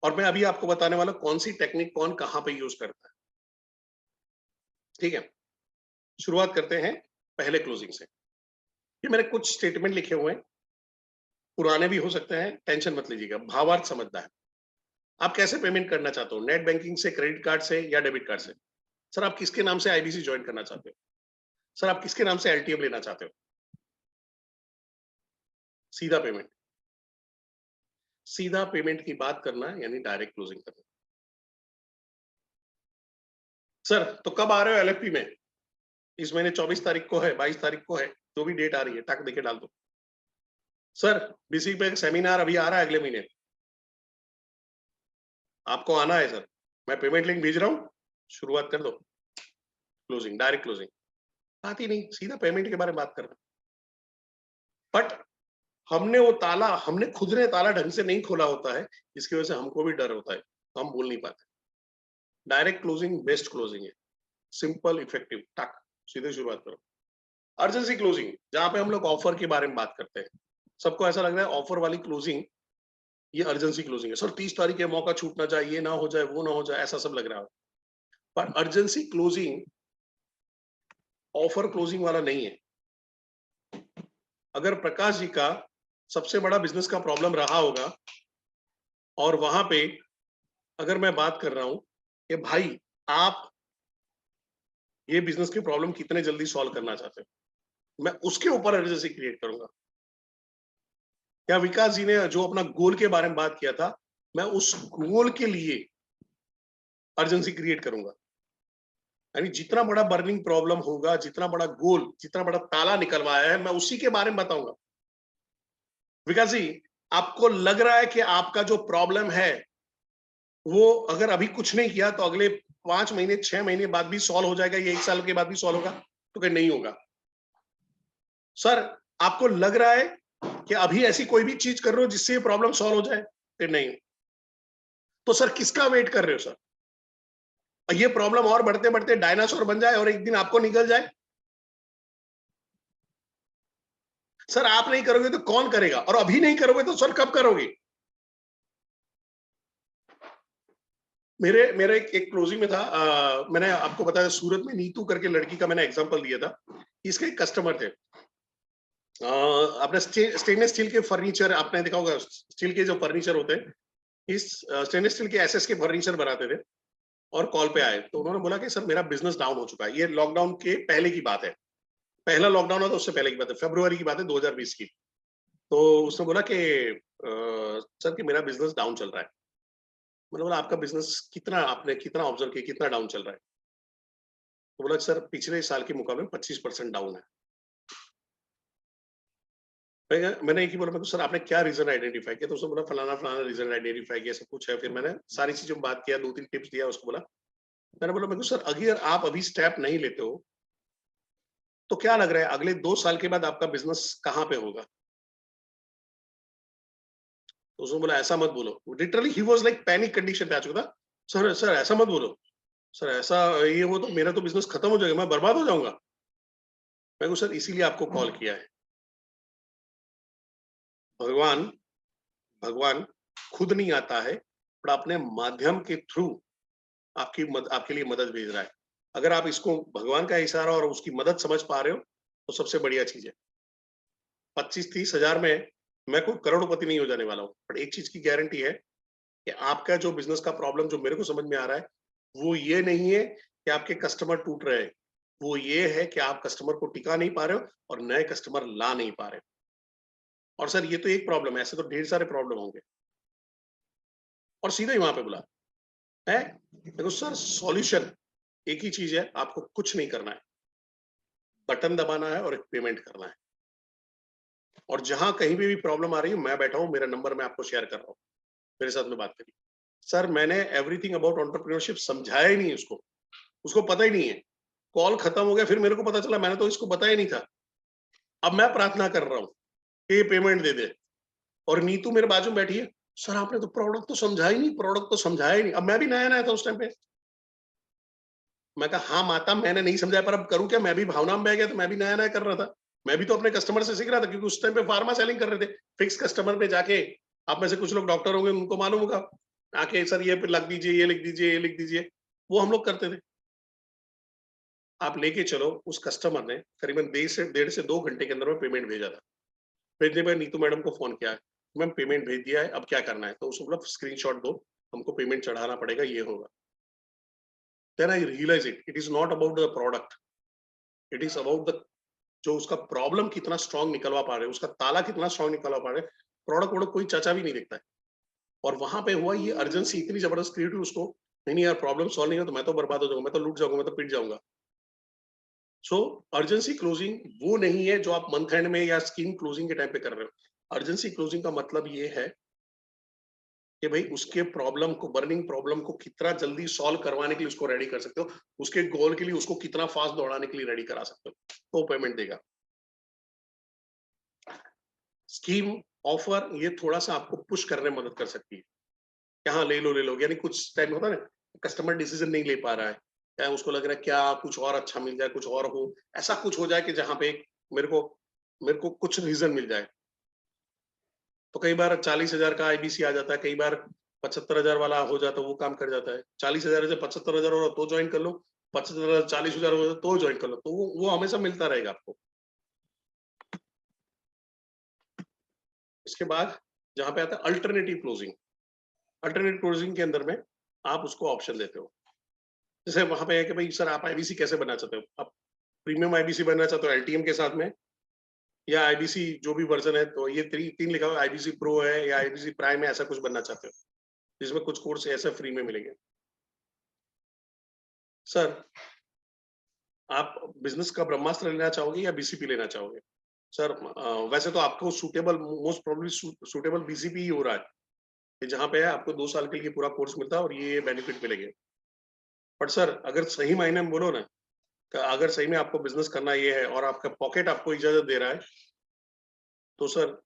और मैं अभी आपको बताने वाला कौन सी टेक्निक कौन कहां पे यूज करता है। ठीक है? शुरुआत करते हैं पहले क्लोजिंग से। ये मैंने कुछ स्टेटमेंट लिखे हुए हैं, पुराने भी हो सकते हैं, टेंशन मत लीजिएगा, भावार्थ समझना है। आप कैसे पेमेंट करना चाहते हो? नेट बैंकिंग से, क्रेडिट कार्ड से या डेबिट कार्ड से? सर आप किसके नाम से आईबीसी ज्वाइन करना चाहते हो? सर आप किसके नाम से एलटीएम लेना चाहते हो? सीधा पेमेंट। सीधा पेमेंट की बात करना यानी डायरेक्ट क्लोजिंग करना। सर तो कब आ रहे हो एलएफपी में? इस महीने 24 तारीख को है, 22 तारीख को है, जो भी डेट आ रही है टक देके डाल दो। सर बीसी पे एक सेमिनार अभी आ रहा है अगले महीने, आपको आना है सर, मैं पेमेंट लिंक भेज रहा हूँ, शुरुआत कर दो। Closing, direct closing. बात ही नहीं, सीधा पेमेंट के बारे में बात करना। बट हमने खुद ने ताला ढंग से नहीं खोला होता है, इसकी वजह से हमको भी डर होता है, तो हम बोल नहीं पाते। डायरेक्ट क्लोजिंग बेस्ट क्लोजिंग है, सिंपल, इफेक्टिव, टक, सीधे शुरुआत करो। अर्जेंसी क्लोजिंग, जहां पे हम लोग ऑफर के बारे में बात करते हैं, सबको ऐसा लग रहा है ऑफर वाली क्लोजिंग ये अर्जेंसी क्लोजिंग है। सर 30 तारीख के मौका छूटना चाहिए, ये ना हो जाए, वो ना हो जाए, ऐसा सब लग रहा है। पर अर्जेंसी क्लोजिंग ऑफर क्लोजिंग वाला नहीं है। अगर प्रकाश जी का सबसे बड़ा बिजनेस का प्रॉब्लम रहा होगा, और वहां पे अगर मैं बात कर रहा हूं कि भाई आप ये बिजनेस की प्रॉब्लम कितने जल्दी सॉल्व करना चाहते हो, मैं उसके ऊपर अर्जेंसी क्रिएट करूंगा। या विकास जी ने जो अपना गोल के बारे में बात किया था, मैं उस गोल के लिए अर्जेंसी क्रिएट करूंगा। यानी जितना बड़ा बर्निंग प्रॉब्लम होगा, जितना बड़ा गोल, जितना बड़ा ताला निकलवाया है, मैं उसी के बारे में बताऊंगा। विकास जी, आपको लग रहा है कि आपका जो प्रॉब्लम है वो अगर अभी कुछ नहीं किया तो अगले 5 महीने 6 महीने बाद भी सॉल्व हो जाएगा, ये 1 साल के बाद भी सॉल्व होगा? तो क्या नहीं होगा? सर आपको लग रहा है कि अभी ऐसी कोई भी चीज कर रहे हो जिससे ये प्रॉब्लम सॉल्व हो जाए? फिर नहीं। तो सर किसका वेट कर रहे हो सर? ये प्रॉब्लम और बढ़ते बढ़ते डायनासोर बन जाए और एक दिन आपको निकल जाए? सर आप नहीं करोगे तो कौन करेगा, और अभी नहीं करोगे तो सर कब करोगे? मेरे मेरे एक क्लोजिंग में था, मैंने आपको बताया सूरत में नीतू करके लड़की का मैंने एग्जांपल दिया था इसके एक कस्टमर थे, आपने स्टेनलेस स्टील के फर्नीचर आपने देखा होगा, स्टील के जो फर्नीचर होते हैं, इस स्टेनलेस स्टील के एसएस के फर्नीचर बनाते थे, और कॉल पे आए तो उन्होंने बोला कि सर मेरा बिजनेस डाउन हो चुका है। ये लॉकडाउन के पहले की बात है, पहला लॉकडाउन हुआ था उससे पहले की बात है, फरवरी की बात है 2020 की। तो उसने बोला कि सर कि मेरा बिजनेस डाउन चल रहा है। मैंने बोला आपका बिजनेस कितना, आपने कितना ऑब्जर्व किया, कितना डाउन चल रहा है? तो बोला सर पिछले साल के मुकाबले 25% डाउन है। मैंने एक ही बोला, मैं सर आपने क्या रीजन आइडेंटिफाई किया? तो उसने बोला फलाना फलाना रीजन आइडेंटिफाई किया, सब कुछ है। फिर मैंने सारी चीजों में बात किया, 2-3 टिप्स दिया उसको। बोला, मैंने बोला सर अगर आप अभी स्टेप नहीं लेते हो तो क्या लग रहा है अगले 2 साल के बाद आपका बिजनेस कहाँ पे होगा? तो उसने बोला ऐसा मत बोलो। Literally he was like panic condition पे आ चुका था। सर ऐसा मत बोलो, सर ऐसा ये हो तो मेरा तो बिजनेस खत्म हो जाएगा, मैं बर्बाद हो जाऊंगा। मैं सर इसीलिए आपको कॉल किया है। भगवान भगवान खुद नहीं आता है, पर अपने माध्यम के थ्रू आपके लिए मदद भेज रहा है। अगर आप इसको भगवान का इशारा और उसकी मदद समझ पा रहे हो तो सबसे बढ़िया चीज है। 25-30 हजार में मैं कोई करोड़पति नहीं हो जाने वाला हूँ, पर एक चीज की गारंटी है कि आपका जो बिजनेस का प्रॉब्लम जो मेरे को समझ में आ रहा है, वो ये नहीं है कि आपके कस्टमर टूट रहे हैं, वो ये है कि आप कस्टमर को टिका नहीं पा रहे हो और नए कस्टमर ला नहीं पा रहे हो। और सर ये तो एक प्रॉब्लम है, ऐसे तो ढेर सारे प्रॉब्लम होंगे। और सीधा ही वहां पे बोला है, देखो सर सॉल्यूशन एक ही चीज है, आपको कुछ नहीं करना है, बटन दबाना है और एक पेमेंट करना है। और जहां कहीं भी प्रॉब्लम आ रही है मैं बैठा हूं, मेरा नंबर मैं आपको शेयर कर रहा हूँ, मेरे साथ में बात करिए। सर मैंने एवरीथिंग अबाउट एंटरप्रेन्योरशिप समझाया ही नहीं उसको, उसको पता ही नहीं है। कॉल खत्म हो गया, फिर मेरे को पता चला मैंने तो इसको बताया ही नहीं था। अब मैं प्रार्थना कर रहा हूँ कि ये पेमेंट दे दे, और नीतू मेरे बाजू में बैठी है, सर आपने तो प्रोडक्ट तो समझाया ही नहीं, प्रोडक्ट तो समझाया ही नहीं। अब मैं भी नया नया था उस टाइम पे। मैं कहा हाँ माता मैंने नहीं समझाया, पर अब करूँ क्या, मैं भी भावना में बह गया, तो मैं भी नया नया कर रहा था। मैं भी तो अपने कस्टमर से सीख रहा था, क्योंकि उस टाइम पे फार्मा सेलिंग कर रहे थे। फिक्स कस्टमर पे जाके, आप में से कुछ लोग डॉक्टर होंगे, उनको मालूम होगा, आके सर ये लिख दीजिए, ये लिख दीजिए, ये लिख दीजिए, वो हम लोग करते थे। आप लेके चलो, उस कस्टमर ने करीबन 1.5 से 2 घंटे के अंदर में पेमेंट भेजा था। भेजने पे नीतू मैडम को फोन किया, मैम पेमेंट भेज दिया है, अब क्या करना है? तो उसको बोला स्क्रीनशॉट दो, हमको पेमेंट चढ़ाना पड़ेगा, ये होगा। Then I realise it is not about the product, it is about the जो उसका प्रॉब्लम कितना स्ट्रांग निकलवा पा रहे, उसका ताला कितना स्ट्रांग निकलवा पा रहे। प्रोडक्ट वोडक्ट कोई चाचा भी नहीं देखता है। और वहां पे हुआ ये अर्जेंसी इतनी जबरदस्त क्रिएट हुई उसको, नहीं नहीं यार प्रॉब्लम सॉल्व नहीं हो तो मैं तो बर्बाद हो जाऊंगा, मैं तो लूट जाऊंगा, मैं तो पिट जाऊंगा। सो अर्जेंसी क्लोजिंग वो नहीं है जो आप मंथ एंड में या स्कीम क्लोजिंग के टाइम पे कर रहे हो। अर्जेंसी क्लोजिंग का मतलब ये है कि भाई उसके प्रॉब्लम को, बर्निंग प्रॉब्लम को कितना जल्दी सॉल्व करवाने के लिए उसको रेडी कर सकते हो, उसके गोल के लिए उसको कितना फास्ट दौड़ाने के लिए रेडी करा सकते हो, तो पेमेंट देगा। स्कीम ऑफर ये थोड़ा सा आपको पुश करने में मदद कर सकती है कि हाँ ले लो, यानी कुछ टाइम होता है ना, कस्टमर डिसीजन नहीं ले पा रहा है, क्या उसको लग रहा है क्या कुछ और अच्छा मिल जाए, कुछ और हो, ऐसा कुछ हो जाए कि जहां पे मेरे को मेरे को कुछ रीजन मिल जाए। तो कई बार 40,000 का आईबीसी आ जाता है, कई बार 75,000 वाला हो जाता है, वो काम कर जाता है। 40,000 से 75,000 हो तो ज्वाइन कर लो, 75,000 40,000 हो तो ज्वाइन कर लो, तो वो हमेशा मिलता रहेगा आपको। इसके बाद जहां पे आता है अल्टरनेटिव क्लोजिंग, अल्टरनेटिव क्लोजिंग के अंदर में आप उसको ऑप्शन देते हो। जैसे वहां पे है कि भाई सर आप आईबीसी कैसे बनना चाहते हो, आप प्रीमियम आईबीसी बनना चाहते हो एलटीएम के साथ में, या आईबीसी जो भी वर्जन है, तो ये तीन लिखा हुआ आईबीसी प्रो है या आईबीसी प्राइम है, ऐसा कुछ बनना चाहते हो जिसमें कुछ कोर्स ऐसे फ्री में मिलेंगे। सर आप बिजनेस का ब्रह्मास्त्र लेना चाहोगे या बीसीपी लेना चाहोगे? सर वैसे तो आपको suitable, most probably suitable BCP ही हो रहा है कि जहां पे है आपको 2 साल के लिए पूरा कोर्स मिलता है और ये बेनिफिट मिलेंगे। बट सर अगर सही मायने में बोलो ना, अगर सही में आपको बिजनेस करना ये है और आपका पॉकेट आपको इजाजत दे रहा है, तो सर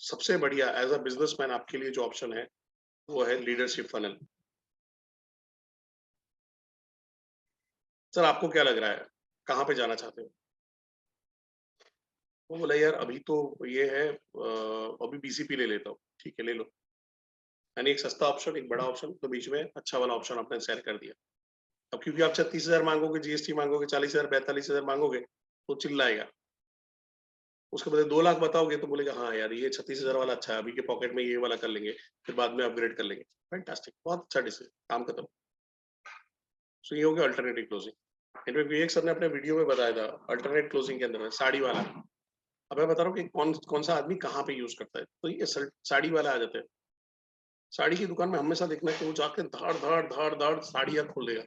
सबसे बढ़िया एज अ बिजनेसमैन आपके लिए जो ऑप्शन है वो है लीडरशिप फनल। सर आपको क्या लग रहा है, कहाँ पे जाना चाहते हो? वो बोला यार अभी तो ये है, अभी बीसीपी ले लेता हूँ। ठीक है ले लो। यानी एक सस्ता ऑप्शन, एक बड़ा ऑप्शन, तो बीच में अच्छा वाला ऑप्शन आपने शेयर कर दिया। अब क्योंकि आप 36,000 मांगोगे, जीएसटी मांगोगे, 40,000 45,000 मांगोगे, तो चिल्लाएगा। उसके बदले 2 लाख बताओगे तो बोलेगा हाँ यार ये 36,000 वाला अच्छा है, अभी के पॉकेट में ये वाला कर लेंगे, फिर बाद में अपग्रेड कर लेंगे। फैंटास्टिक, बहुत अच्छा डिसीजन, काम खत्म। सो ये हो गया अल्टरनेटिव क्लोजिंग। इनमें विवेक सर ने अपने वीडियो में बताया था अल्टरनेट क्लोजिंग के अंदर में साड़ी वाला। अब मैं बता रहा हूँ कि कौन कौन सा आदमी कहाँ पे यूज करता है। तो ये साड़ी वाला आ जाता है। साड़ी की दुकान में हमेशा देखना कि वो जाके धाड़ धाड़ धाड़ धाड़ साड़ियाँ खोल देगा।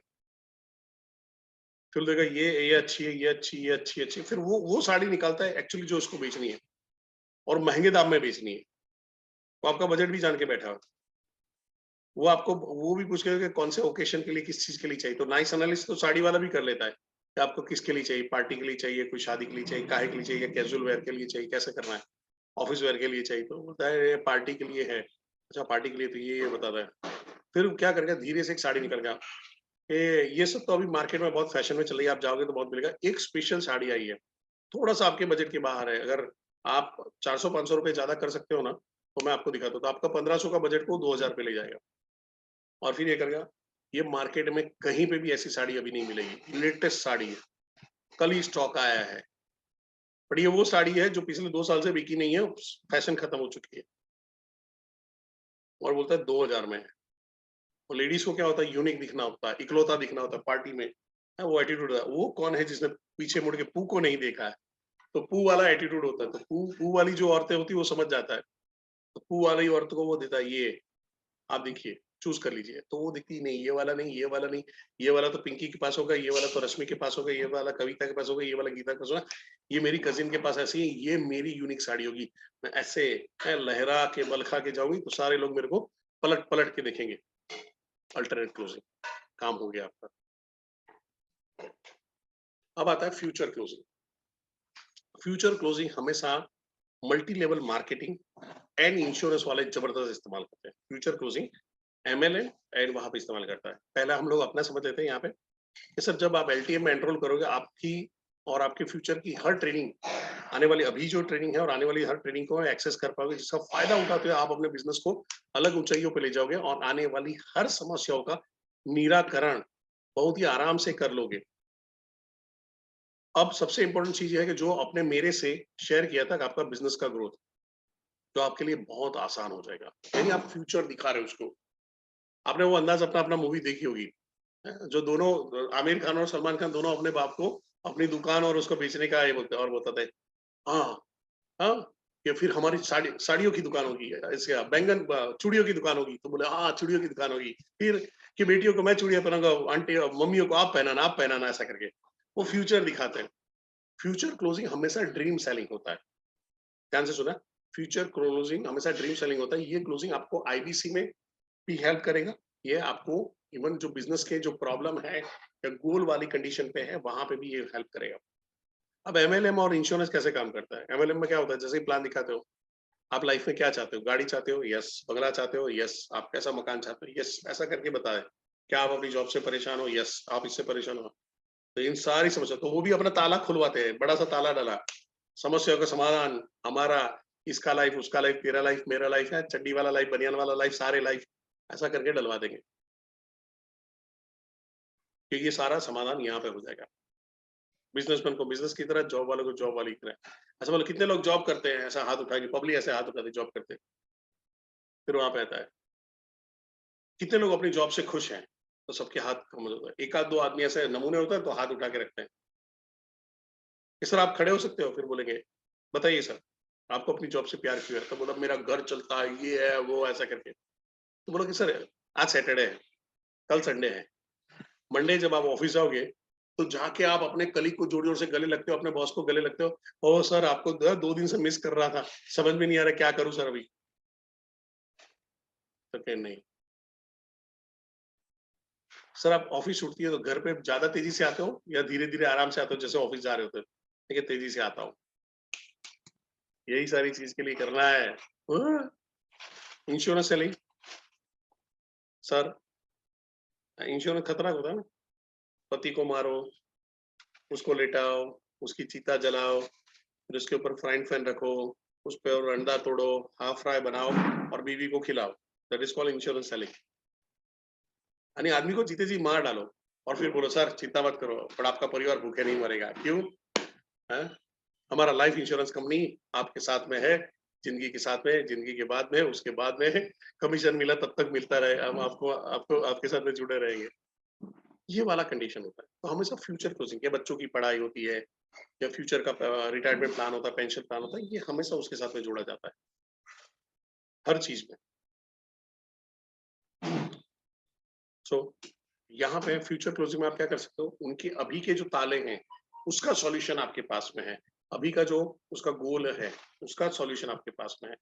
फिर देगा ये अच्छी है, ये अच्छी, ये अच्छी, अच्छी। फिर वो साड़ी निकालता है एक्चुअली जो उसको बेचनी है और महंगे दाम में बेचनी है। वो आपका बजट भी जान के बैठा है। वो आपको वो भी पूछेगा कि कौन से ओकेशन के लिए, किस चीज के लिए चाहिए। तो नाइस एनालिसिस तो साड़ी वाला भी कर लेता है कि आपको किसके लिए चाहिए, पार्टी के लिए चाहिए, कोई शादी के लिए चाहिए, काहे के लिए चाहिए, कैजुअल वेयर के लिए चाहिए, कैसे करना है, ऑफिस वेयर के लिए चाहिए। तो बोलता है ये पार्टी के लिए है। अच्छा पार्टी के लिए तो ये बताता है। फिर क्या करेगा, धीरे से एक साड़ी निकल गया। ये सब तो अभी मार्केट में बहुत फैशन में चल रही है, आप जाओगे तो बहुत मिलेगा। एक स्पेशल साड़ी आई है, थोड़ा सा आपके बजट के बाहर है। अगर आप 400-500 रुपए ज्यादा कर सकते हो ना, तो मैं आपको दिखाता हूँ। तो आपका 1500 का बजट को 2000 पे ले जाएगा। और फिर ये करेगा, ये मार्केट में कहीं पे भी ऐसी साड़ी अभी नहीं मिलेगी, लेटेस्ट साड़ी है, कल ही स्टॉक आया है। बट ये वो साड़ी है जो पिछले 2 साल से बिकी नहीं है, फैशन खत्म हो चुकी है। और बोलता है 2000 में है। और लेडीज को क्या होता है, यूनिक दिखना होता है, इकलौता दिखना होता है पार्टी में। वो एटीट्यूड है। वो कौन है जिसने पीछे मुड़ के पू को नहीं देखा है। तो पू वाला एटीट्यूड होता है। तो पू वाली जो औरतें होती है वो समझ जाता है। तो पू वाली औरत को वो देता है, ये आप देखिए, चूज कर लीजिए। तो वो दिखती नहीं, ये वाला नहीं, ये वाला नहीं, ये वाला तो पिंकी के पास होगा, ये वाला तो रश्मि के पास होगा, ये वाला कविता के पास होगा, ये वाला गीता के पास होगा, ये मेरी कजिन के पास ऐसी है, ये मेरी यूनिक साड़ी होगी। मैं ऐसे मैं लहरा के बलखा के जाऊंगी तो सारे लोग मेरे को पलट पलट के देखेंगे। अल्टरनेट क्लोजिंग काम हो गया आपका। अब आता है फ्यूचर क्लोजिंग। फ्यूचर क्लोजिंग हमेशा multi level marketing and insurance वाले जबरदस्त इस्तेमाल करते हैं। फ्यूचर क्लोजिंग एमएलएम एंड वहां पे इस्तेमाल करता है। पहला हम लोग अपना समझ लेते हैं यहाँ पे कि सर जब आप एलटीएम में एनरोल करोगे, आपकी और आपके फ्यूचर की हर ट्रेनिंग, आने वाली अभी जो ट्रेनिंग है और आने वाली हर ट्रेनिंग को एक्सेस कर पाओगे, जिसका फायदा उठाते हुए आप अपने बिजनेस को अलग ऊंचाइयों पे ले जाओगे और आने वाली हर समस्याओं का निराकरण बहुत ही आराम से कर लोगे। अब सबसे इंपॉर्टेंट चीज ये है कि जो आपने मेरे से शेयर किया था कि आपका बिजनेस का ग्रोथ, जो आपके लिए बहुत आसान हो जाएगा। यानी आप फ्यूचर दिखा रहे हो उसको। आपने वो अंदाज अपना अपना मूवी देखी होगी, जो दोनों आमिर खान और सलमान खान दोनों अपने बाप को अपनी दुकान और उसको बेचने का ये बोलते और बोलता था, हाँ हाँ, कि फिर हमारी साड़ियों की दुकान होगी, इसका बैंगन चूड़ियों की दुकान होगी। तो बोले हाँ चूड़ियों की दुकान होगी। फिर कि बेटियों को मैं चूड़ियां पहनाऊंगा, आंटी मम्मियों को आप पहनाना, ऐसा करके वो फ्यूचर दिखाते हैं। फ्यूचर क्लोजिंग हमेशा ड्रीम सेलिंग होता है। ध्यान से सुना, फ्यूचर क्लोजिंग हमेशा ड्रीम सेलिंग होता है। ये क्लोजिंग आपको आईबीसी में भी हेल्प करेगा। ये आपको इवन जो बिजनेस के जो प्रॉब्लम है या गोल वाली कंडीशन पे है, वहां पे भी ये हेल्प करेगा। अब एमएलएम और इंश्योरेंस कैसे काम करता है। एमएलएम में क्या होता है, जैसे ही प्लान दिखाते हो, आप लाइफ में क्या चाहते हो, गाड़ी चाहते हो, यस। बंगला चाहते हो, यस। आप कैसा मकान चाहते हो, यस। ऐसा करके बताए। क्या आप अपनी जॉब से परेशान हो, यस। आप इससे परेशान हो, तो इन सारी समस्या, तो वो भी अपना ताला खुलवाते हैं, बड़ा सा ताला डाला, समस्याओं का समाधान हमारा, इसका लाइफ, उसका लाइफ, तेरा लाइफ, मेरा लाइफ है, चड्डी वाला लाइफ, बनियान वाला लाइफ, सारे लाइफ, ऐसा करके डलवा देंगे कि ये सारा समाधान यहाँ पे हो जाएगा। बिजनेसमैन को बिजनेस की तरह, जॉब वालों को जॉब वाली की तरह। ऐसा बोलो कितने लोग जॉब करते हैं, ऐसा हाथ उठाएंगे, पब्लिक ऐसे हाथ उठाते जॉब करते हैं। फिर वहां पे आता है कितने लोग अपनी जॉब से खुश हैं, तो सबके हाथ कम होता है। एक आध दो आदमी ऐसे नमूने होता है तो हाथ उठा के रखते हैं कि सर आप खड़े हो सकते हो। फिर बोलेंगे बताइए सर, आपको अपनी जॉब से प्यार क्यों है। तो बोला मेरा घर चलता है, ये है वो, ऐसा करके। तो बोला कि सर आज सैटरडे है, कल संडे है, मंडे जब आप ऑफिस जाओगे तो जाके आप अपने कलीग को जोर जोर से गले लगते हो, अपने बॉस को गले लगते हो, ओ सर आपको 2 दिन से मिस कर रहा था, समझ में नहीं आ रहा क्या करूं सर अभी। तो कहे नहीं सर, आप ऑफिस छूटती है तो घर पे ज्यादा तेजी से आते हो या धीरे धीरे आराम से आते हो, जैसे ऑफिस जा रहे होते हो। ठीक है, तेजी से आता हूँ, यही सारी चीज के लिए करना है। इंश्योरेंस से नहीं सर, इंश्योरेंस खतरनाक होता है ना। पति को मारो, उसको लेटाओ, उसकी चिता जलाओ, फिर उसके ऊपर फ्राइंग पैन रखो, उस पे और अंडा तोड़ो, हाफ फ्राई बनाओ और बीवी को खिलाओ। That is called insurance selling. यानी आदमी को जीते जी मार डालो और फिर बोलो सर चिंता मत करो, पर आपका परिवार भूखे नहीं मरेगा। क्यों? है? हमारा लाइफ इंश्योरेंस कंपनी आपके साथ में है, जिंदगी के साथ में, जिंदगी के बाद में, उसके बाद में कमीशन मिला तब तक मिलता रहे, हम आपको आपको आपके साथ में जुड़े रहेंगे। ये वाला कंडीशन होता है। तो हमेशा फ्यूचर क्लोजिंग, या बच्चों की पढ़ाई होती है, या फ्यूचर का रिटायरमेंट प्लान होता है, पेंशन प्लान होता है, ये हमेशा उसके साथ में जोड़ा जाता है, हर चीज में। सो यहाँ पे फ्यूचर क्लोजिंग में आप क्या कर सकते हो, उनके अभी के जो ताले हैं उसका सॉल्यूशन आपके पास में है, अभी का जो उसका गोल है उसका सॉल्यूशन आपके पास में है,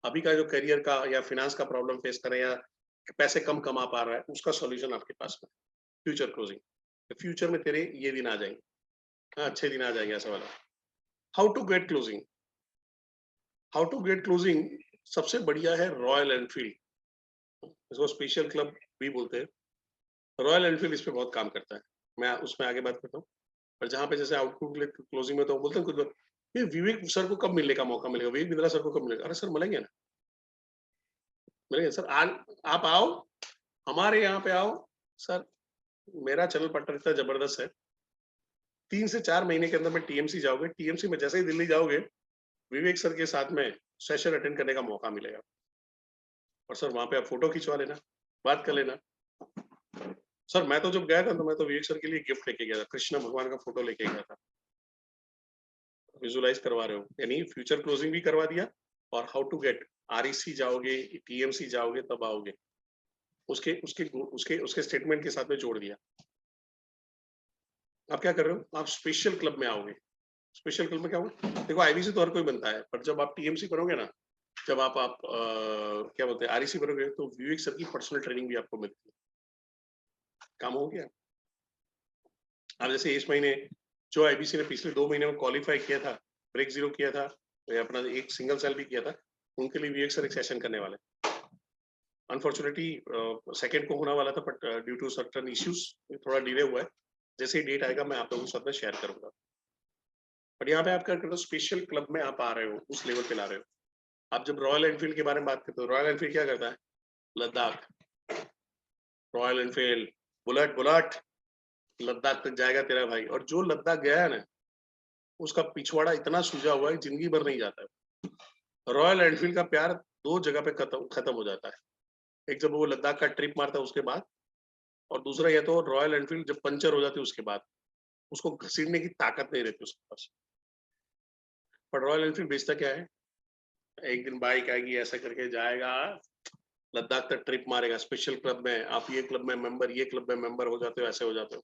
अभी का जो करियर का या फिनेंस का प्रॉब्लम फेस कर रहे हैं, या पैसे कम कमा पा रहा है, उसका सॉल्यूशन आपके पास में है। फ्यूचर क्लोजिंग, तो फ्यूचर में तेरे ये दिन आ जाएंगे, हाँ, अच्छे दिन आ जाएंगे, ऐसा वाला। How to get closing, how to get closing सबसे बढ़िया है रॉयल एनफील्ड, इसको स्पेशल क्लब भी बोलते हैं। रॉयल एनफील्ड इस पे बहुत काम करता है, मैं उसमें आगे बात करता हूँ। और जहाँ पे जैसे आउटपुट क्लोजिंग में तो बोलते हैं कुछ लोग, ये विवेक सर को कब मिलने का मौका मिलेगा, विवेक बिंद्रा सर को कब मिलेगा, अरे सर मिलेंगे ना, मिलेंगे सर, आज आप आओ, हमारे यहाँ पे आओ सर। मेरा चैनल पट्टर इतना जबरदस्त है, 3 से 4 महीने के अंदर में टीएमसी जाओगे, टीएमसी में जैसे ही दिल्ली जाओगे, विवेक सर के साथ में सेशन अटेंड करने का मौका मिलेगा, और सर वहां पे आप फोटो खिंचवा लेना, बात कर लेना। सर मैं तो जब गया था तो मैं तो विवेक सर के लिए गिफ्ट लेके गया था, कृष्ण भगवान का फोटो लेके गया था। विजुलाइज करवा रहे हो, यानी फ्यूचर क्लोजिंग भी करवा दिया, और हाउ टू गेट, आरईसी जाओगे, टीएमसी जाओगे तब आओगे, उसके उसके उसके उसके स्टेटमेंट के साथ में जोड़ दिया। आप क्या कर रहे हो, आप स्पेशल क्लब में आओगे। स्पेशल क्लब में क्या होगा, देखो आईबीसी तो हर कोई बनता है, पर जब आप टीएमसी करोगे ना, जब आप क्या बोलते हैं आरईसी करोगे, तो विवेक सर की पर्सनल ट्रेनिंग भी आपको मिलती है, काम हो गया। अब जैसे इस महीने जो आईबीसी ने पिछले 2 महीने में क्वालिफाई किया था, ब्रेक जीरो किया था, तो अपना एक सिंगल सेल भी किया था, उनके लिए विवेक सर एक सेशन करने वाले। अनफॉर्चुनेटली सेकंड को होना वाला था, but due to certain issues थोड़ा डिले हुआ है, जैसे ही डेट आएगा मैं आप लोगों के साथ में शेयर करूंगा। बट यहाँ पे आप क्या कर रहे हो, स्पेशल क्लब में आप आ रहे हो, उस लेवल पे ला रहे हो। आप जब रॉयल एनफील्ड के बारे में बात करते हो, रॉयल एनफील्ड क्या करता है, Ladakh, royal Enfield, bullet bullet, Ladakh तक जाएगा तेरा भाई, और जो लद्दाख गया है ना, उसका पिछवाड़ा इतना सूजा हुआ है, जिंदगी भर नहीं जाता है। रॉयल एनफील्ड का प्यार 2 जगह पे खत्म हो जाता है, एक जब वो लद्दाख का ट्रिप मारता है उसके बाद, और दूसरा ये तो रॉयल एनफील्ड जब पंचर हो जाती है उसके बाद, उसको घसीटने की ताकत नहीं रहती उसके पास। पर रॉयल एनफील्ड बेचता क्या है, एक दिन बाइक आएगी ऐसा करके जाएगा, लद्दाख तक ट्रिप मारेगा, स्पेशल क्लब में, आप ये क्लब में मेंबर, ये क्लब में मेंबर हो जाते हो, ऐसे हो जाते हो।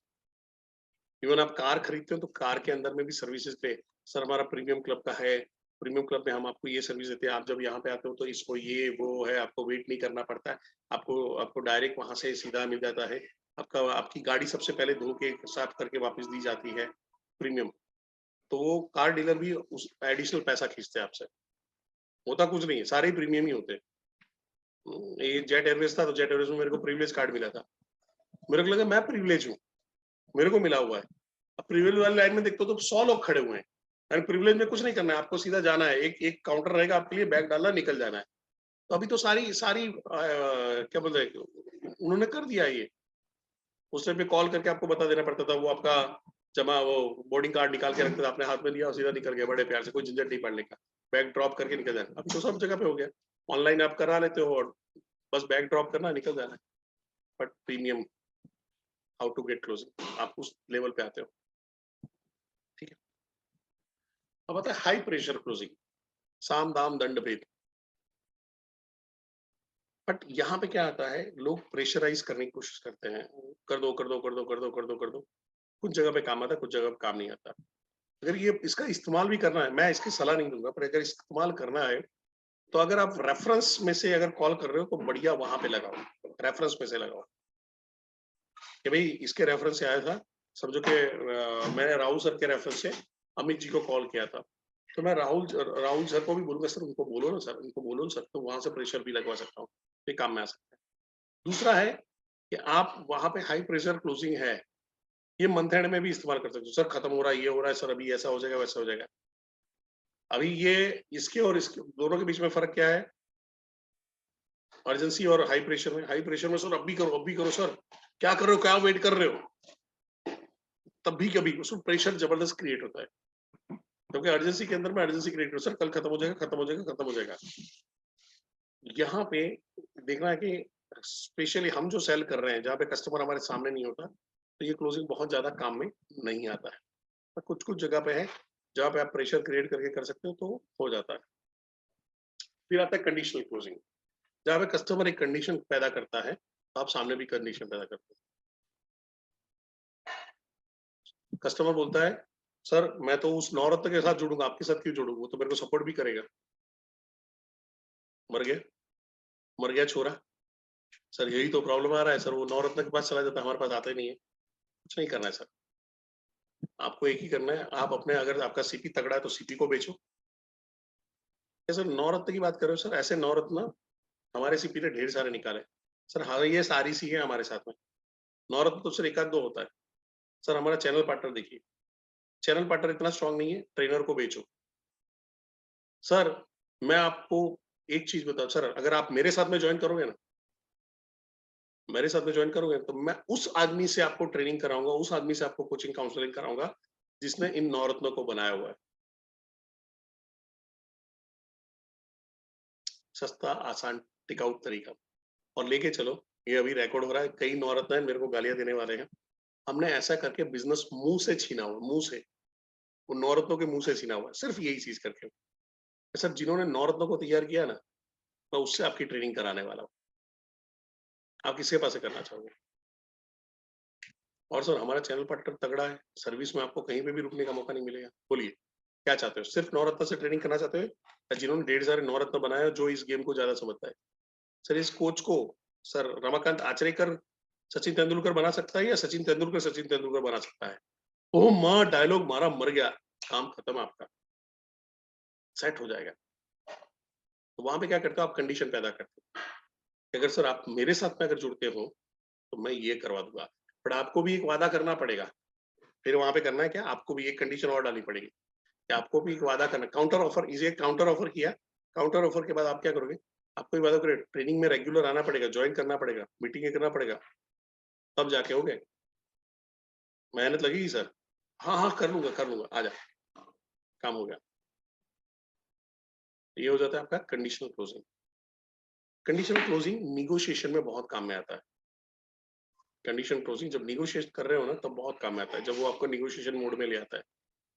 इवन आप कार खरीदते हो तो कार के अंदर में भी सर्विसेज पे, सर हमारा प्रीमियम क्लब का है, प्रीमियम क्लब में हम आपको ये सर्विस देते हैं, आप जब यहाँ पे आते हो तो इसको ये वो है, आपको वेट नहीं करना पड़ता है, आपको आपको डायरेक्ट वहां से सीधा मिल जाता है, आपका आपकी गाड़ी सबसे पहले धो के साफ करके वापस दी जाती है, प्रीमियम। तो वो कार डीलर भी उस एडिशनल पैसा खींचते हैं आपसे, होता कुछ नहीं है, सारे ही प्रीमियम ही होते हैं। ये जेट एयरवेज था, तो जेट एयरवेज में मेरे को प्रिविलेज कार्ड मिला था, मेरे को लगा मैं प्रिविलेज हूँ, मेरे को मिला हुआ है। अब प्रिविलेज वाली लाइन में देखते हो तो 100 लोग खड़े हुए हैं, एंड प्रिविलेज में कुछ नहीं करना है, आपको सीधा जाना है, एक एक काउंटर रहेगा आपके लिए, बैग डालना, निकल जाना है। तो अभी तो सारी सारी क्या बोलते हैं, उन्होंने कर दिया ये। उस टाइम पे कॉल करके आपको बता देना पड़ता था, वो आपका जमा वो बोर्डिंग कार्ड निकाल के रखते थे, आपने हाथ में दिया और सीधा निकल गया, बड़े प्यार से, कोई झंझट नहीं पड़ने का, बैग ड्रॉप करके निकल जाना। अभी तो सब जगह पे हो गया, ऑनलाइन आप करा लेते हो, और बस बैग ड्रॉप करना, निकल जाना है। But premium, how to get closing, आप उस लेवल पे आते हो, ठीक है। अब आता है हाई प्रेशर क्लोजिंग, साम दाम दंड भेद। बट यहाँ पे क्या आता है, लोग प्रेशराइज करने की कोशिश करते हैं, कर दो कर दो कर दो कर दो कर दो कर दो, कुछ जगह पे काम आता है, कुछ जगह पे काम नहीं आता। अगर ये इसका इस्तेमाल भी करना है, मैं इसकी सलाह नहीं दूंगा, पर अगर इस्तेमाल करना है तो अगर आप रेफरेंस में से अगर कॉल कर रहे हो तो बढ़िया वहां पे लगाओ, रेफरेंस में से लगाओ, कि भाई इसके रेफरेंस से आया था, समझो कि मैंने राहुल सर के रेफरेंस से अमित जी को कॉल किया था, तो मैं राहुल सर को भी बोलूंगा, सर उनको बोलो ना, सर उनको बोलो ना सर, तो वहां से प्रेशर भी लगवा सकता हूँ, ये काम में आ सकता है। दूसरा है कि आप वहां पे हाई प्रेशर क्लोजिंग है, ये मंथ एंड में भी इस्तेमाल कर सकते हो, सर खत्म हो रहा है, ये हो रहा है सर, अभी ऐसा हो जाएगा वैसा हो जाएगा। अभी ये इसके और इसके दोनों के बीच में फर्क क्या है, अर्जेंसी और हाई प्रेशर में, हाई प्रेशर में सर अब भी करो सर, क्या कर रहे हो, क्या वेट कर रहे हो, तब भी कभी उसमें प्रेशर जबरदस्त क्रिएट होता है। क्योंकि अर्जेंसी के अंदर मैं अर्जेंसी क्रिएट करूँ, सर कल खत्म हो जाएगा, खत्म हो जाएगा, खत्म हो जाएगा। यहाँ पे देखना है कि स्पेशली हम जो सेल कर रहे हैं, जहाँ पे कस्टमर हमारे सामने नहीं होता, तो ये क्लोजिंग बहुत ज़्यादा काम में नहीं आता है। पर कुछ-कुछ जगह पे है, जहाँ पे आप प्रेशर क्रिएट करके कर सकते हो, तो हो जाता है। फिर आता है कंडीशनल क्लोजिंग, जहाँ पे कस्टमर एक कंडीशन पैदा करता है, तो आप सामने भी कंडीशन पैदा करते हो। कस्टमर बोलता है, "सर, मैं तो उस नौरत्न के साथ जुड़ूँगा, आपके साथ क्यों जुड़ूँ? वो तो मेरे को सपोर्ट भी करेगा।" मर गया, मर गया छोरा। सर यही तो प्रॉब्लम आ रहा है सर, वो नवरत्न के पास चला जाता है, हमारे पास आता ही नहीं है। कुछ नहीं करना है सर, आपको एक ही करना है, आप अपने अगर आपका सीपी तगड़ा है तो सीपी को बेचो। क्या सर नवरत्न की बात कर रहे हो सर? ऐसे नवरत्न हमारे सीपी ने ढेर सारे निकाले। सर हाँ, ये सारी सी है हमारे साथ में। नवरत्न तो सिर्फ 1 आध 2 होता है। सर हमारा चैनल पार्टनर देखिए, चैनल पार्टनर इतना स्ट्रॉन्ग नहीं है, ट्रेनर को बेचो। सर मैं आपको एक चीज़ बताऊँ सर, अगर आप मेरे साथ में जॉइन करोगे ना, मेरे साथ में जॉइन करोगे तो मैं उस आदमी से आपको ट्रेनिंग कराऊँगा, उस आदमी से आपको कोचिंग काउंसलिंग कराऊँगा, जिसने इन नवरत्नों को बनाया हुआ है। सस्ता, आसान, टिकाऊ तरीका और लेके चलो। ये अभी रिकॉर्ड हो रहा है, कई नवरत्न मेरे को गालियाँ देने वाले हैं। हमने ऐसा करके बिज़नेस मुँह से छीना हुआ, मुँह से, वो नवरत्नों के मुँह से छीना हुआ है, सिर्फ़ यही चीज़ करके। सर जिन्होंने नवरत्नों को तैयार किया ना, मैं उससे आपकी ट्रेनिंग कराने वाला हूँ। आप किसके पास से करना चाहोगे? और सर हमारा चैनल पार्टनर तगड़ा है, सर्विस में आपको कहीं पे भी रुकने का मौका नहीं मिलेगा। बोलिए, क्या चाहते हो? सिर्फ़ नवरत्न से ट्रेनिंग करना चाहते हो या जिन्होंने ढेर सारे नवरत्न बनाए हैं, जो इस गेम को ज़्यादा समझता है? सर इस कोच को सर रमाकांत आचरेकर सचिन तेंदुलकर बना सकता है या सचिन तेंदुलकर सचिन तेंदुलकर बना सकता है? ओह माँ! डायलॉग मारा, मर गया, काम खत्म आपका, सेट हो जाएगा। तो वहाँ पे क्या करते हो आप कंडीशन पैदा करते हो। कि अगर सर आप मेरे साथ में अगर जुड़ते हो, तो मैं ये करवा दूँगा। बट आपको भी एक वादा करना पड़ेगा। फिर वहाँ पे करना है क्या? आपको भी एक कंडीशन और डालनी पड़ेगी, कि आपको भी एक वादा करना काउंटर ऑफर इज़ एक काउंटर ऑफर किया, काउंटर ऑफर के बाद आप क्या करोगे? आपको ये वादा करें ट्रेनिंग में रेगुलर आना पड़ेगा, जॉइन करना पड़ेगा, मीटिंगें करना पड़ेगा, तब जाके होगे। मेहनत लगेगी सर। हाँ, हाँ, कर लूँगा, आजा, काम हो गया। ये हो जाता है आपका conditional closing. Conditional closing negotiation में बहुत काम में आता है। कंडीशन क्लोजिंग जब नेगोशिएट कर रहे हो ना, तब बहुत काम में आता है। जब वो आपको नेगोशिएशन मोड में ले आता है,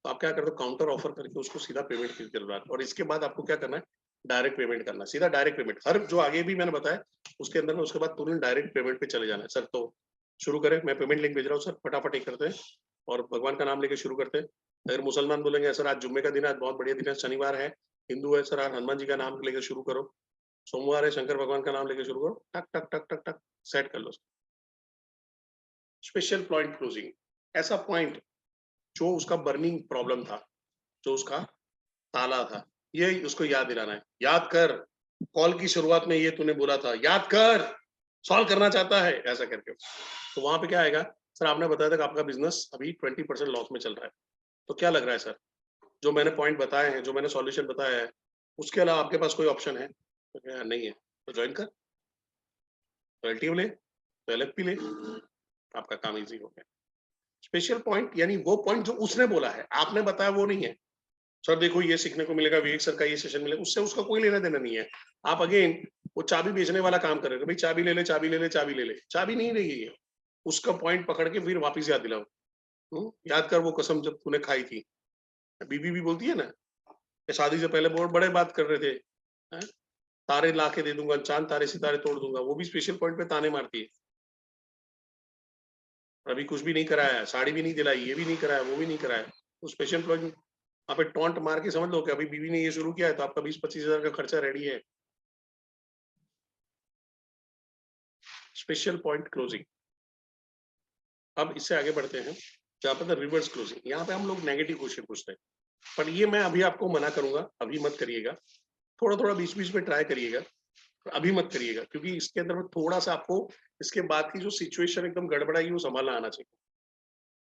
तो आप क्या करते हो काउंटर ऑफर करके उसको सीधा पेमेंट की जरूरत और इसके बाद आपको क्या करना है डायरेक्ट पेमेंट करना है, सीधा डायरेक्ट पेमेंट। हर जो आगे भी मैंने बताया उसके अंदर में उसके बाद तुरंत डायरेक्ट पेमेंट पे चले जाना है। सर तो शुरू करें, मैं पेमेंट लिंक भेज रहा हूँ सर, फटाफट एक करते हैं और भगवान का नाम लेके शुरू करते हैं। अगर मुसलमान बोलेंगे सर आज जुम्मे का दिन है, आज बहुत बढ़िया दिन है, शनिवार है, हिंदू है सर आज हनुमान जी का नाम लेके शुरू करो, सोमवार है शंकर भगवान का नाम लेके शुरू करो, टक टक टक टक टक सेट कर लो। स्पेशल पॉइंट क्लोजिंग, ऐसा पॉइंट जो उसका बर्निंग प्रॉब्लम था, जो उसका ताला था, ये उसको याद दिलाना है। याद कर, कॉल की शुरुआत में ये तूने बोला था, याद कर, सॉल्व करना चाहता है, ऐसा करके। तो वहाँ पे क्या आएगा, सर आपने बताया था कि आपका बिज़नेस अभी 20% लॉस में चल रहा है। तो क्या लग रहा है सर, जो मैंने पॉइंट बताए हैं, जो मैंने सॉल्यूशन बताया है, उसके अलावा आपके पास कोई ऑप्शन है? तो क्या नहीं है, तो जॉइन कर, तो एलटीओ ले, तो एलएफपी ले, आपका काम ईज़ी हो गया। स्पेशल पॉइंट यानी वो पॉइंट जो उसने बोला है, आपने बताया वो नहीं है। सर देखो ये सीखने को मिलेगा, विवेक सर का ये सेशन मिलेगा, उससे उसका कोई लेना देना नहीं है। आप अगेन वो चाबी बेचने वाला काम कर रहे हो, भाई चाबी ले ले, चाबी ले ले, चाबी ले ले, चाबी नहीं रहेगी ये। उसका पॉइंट पकड़ के फिर वापस याद दिलाओ। याद कर वो कसम जब तूने खाई थी। बीबी भी बोलती है ना कि शादी से पहले बहुत बड़े बात कर रहे थे, हैं? तारे ला के दे दूंगा, चांद तारे सितारे तोड़ दूंगा, वो भी स्पेशल पॉइंट पे ताने मारती है। अभी कुछ भी नहीं कराया, साड़ी भी नहीं दिलाई, ये भी नहीं कराया, वो भी नहीं कराया, तो स्पेशल पॉइंट आप एक टॉन्ट मार के समझ लो कि अभी बीवी ने ये शुरू किया है तो आपका 20-25 हजार का खर्चा रेडी है। Special point closing. अब इससे आगे बढ़ते हैं, जहाँ पर रिवर्स क्लोजिंग, यहाँ पे हम लोग नेगेटिव क्वेश्चन पूछते हैं, पर ये मैं अभी आपको मना करूंगा, अभी मत करिएगा, थोड़ा थोड़ा बीच बीच में ट्राई करिएगा, अभी मत करिएगा, क्योंकि इसके अंदर में थोड़ा सा आपको इसके बाद की जो सिचुएशन एकदम गड़बड़ाई वो संभालना आना चाहिए।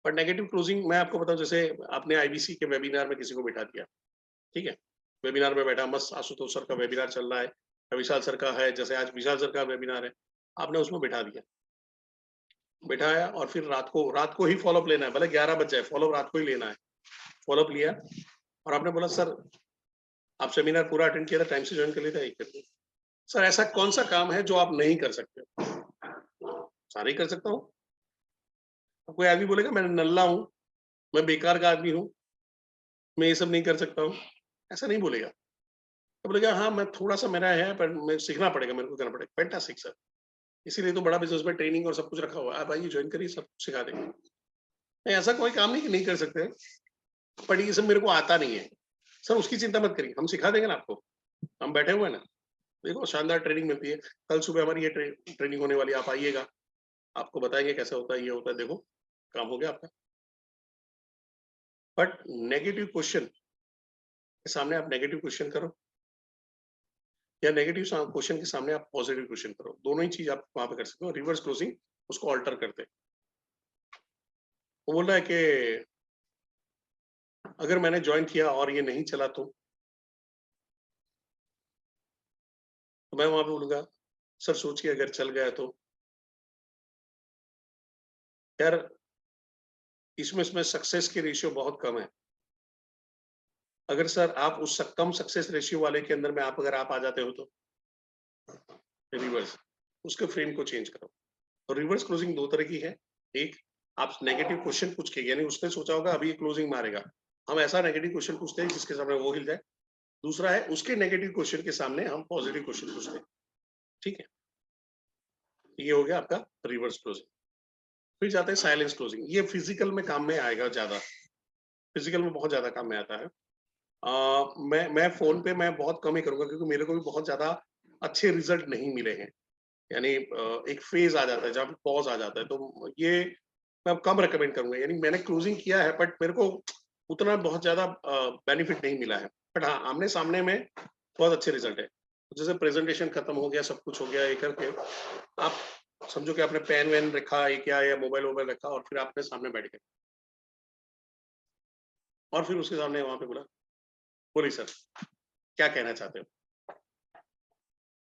पर नेगेटिव क्लोजिंग मैं आपको बताऊं, जैसे आपने आईबीसी के वेबिनार में किसी को बैठा दिया, ठीक है, वेबिनार में बैठा मस्त, आशुतोष सर का वेबिनार चल रहा है, विशाल सर का है, जैसे आज विशाल सर का वेबिनार है, आपने उसमें बैठा दिया, बैठाया और फिर रात को ही फॉलोअप लेना है, भले 11 बज जाए, फॉलोअप रात को ही लेना है। फॉलोअप लिया, और आपने बोला सर आप सेमिनार पूरा अटेंड किया था, टाइम से ज्वाइन कर लिया था, एक करके। सर ऐसा कौन सा काम है जो आप नहीं कर सकते? सारे ही कर सकता हूँ। अब कोई आदमी बोलेगा मैं नल्ला हूँ, मैं बेकार का आदमी हूँ, मैं ये सब नहीं कर सकता हूँ, ऐसा नहीं बोलेगा। तो बोलेगा हाँ, मैं थोड़ा-सा मेरा है पर मैं सीखना पड़ेगा, मेरे को करना पड़ेगा। Fantastic sir. इसीलिए तो बड़ा बिज़नेस में ट्रेनिंग और सब कुछ रखा हुआ है। आप आइए जॉइन करिए, सब कुछ सिखा देंगे। नहीं ऐसा कोई काम नहीं कि नहीं कर सकते, बट ये सब मेरे को आता नहीं है। सर उसकी चिंता मत करिए, हम सिखा देंगे ना आपको। हम बैठे हुए हैं ना। देखो शानदार ट्रेनिंग मिलती है। कल सुबह हमारी ये ट्रेनिंग होने वाली है, आप आइएगा। आपको बताएँगे कैसा होता है, ये होता है, देखो काम हो गया आपका। बट नेगेटिव क्वेश्चन के सामने आप नेगेटिव क्वेश्चन करो या नेगेटिव क्वेश्चन के सामने आप पॉजिटिव क्वेश्चन करो। दोनों ही चीज़ आप वहाँ पे कर सकते हो। रिवर्स क्लोजिंग उसको अल्टर करते हैं। वो बोल रहा है कि अगर मैंने जॉइन किया और ये नहीं चला तो मैं वहाँ पे बोलूँगा, सर सोचिए अगर चल गया तो? यार इसमें सक्सेस की रेशियो बहुत कम है। अगर सर आप उस कम सक्सेस रेशियो वाले के अंदर में अगर आप आ जाते हो तो? रिवर्स, उसके फ्रेम को चेंज करो। तो रिवर्स क्लोजिंग 2 तरह की है। एक, आप नेगेटिव क्वेश्चन पूछ के, यानी उसने सोचा होगा अभी ये क्लोजिंग मारेगा। हम ऐसा नेगेटिव क्वेश्चन पूछते हैं जिसके सामने वो हिल जाए। दूसरा है उसके नेगेटिव क्वेश्चन के सामने हम पॉजिटिव क्वेश्चन पूछते हैं। ठीक है? ये हो गया आपका रिवर्स क्लोजिंग। फिर जाते हैं साइलेंस क्लोजिंग। ये फिजिकल में काम में आएगा ज़्यादा। फिजिकल में बहुत ज़्यादा काम में आता है। मैं फ़ोन पे मैं बहुत कम ही करूँगा क्योंकि मेरे को भी बहुत ज़्यादा अच्छे रिज़ल्ट नहीं मिले हैं। यानी एक फ़ेज़ आ जाता है जहाँ पे पॉज़ आ जाता है, तो ये मैं कम रिकमेंड करूँगा। यानी मैंने क्लोज़िंग किया है बट मेरे को उतना बहुत ज़्यादा बेनिफिट नहीं मिला है। बट हाँ, आमने-सामने में बहुत अच्छे रिज़ल्ट है। जैसे प्रेज़ेंटेशन खत्म हो गया, सब कुछ हो गया ये करके, आप समझो कि आपने पेन-वेन रखा ये क्या या मोबाइल-वोबाइल रखा और फिर आपने सामने बैठ गए और फिर उसके सामने वहाँ पे बोला, बोलिए सर, क्या कहना चाहते हो?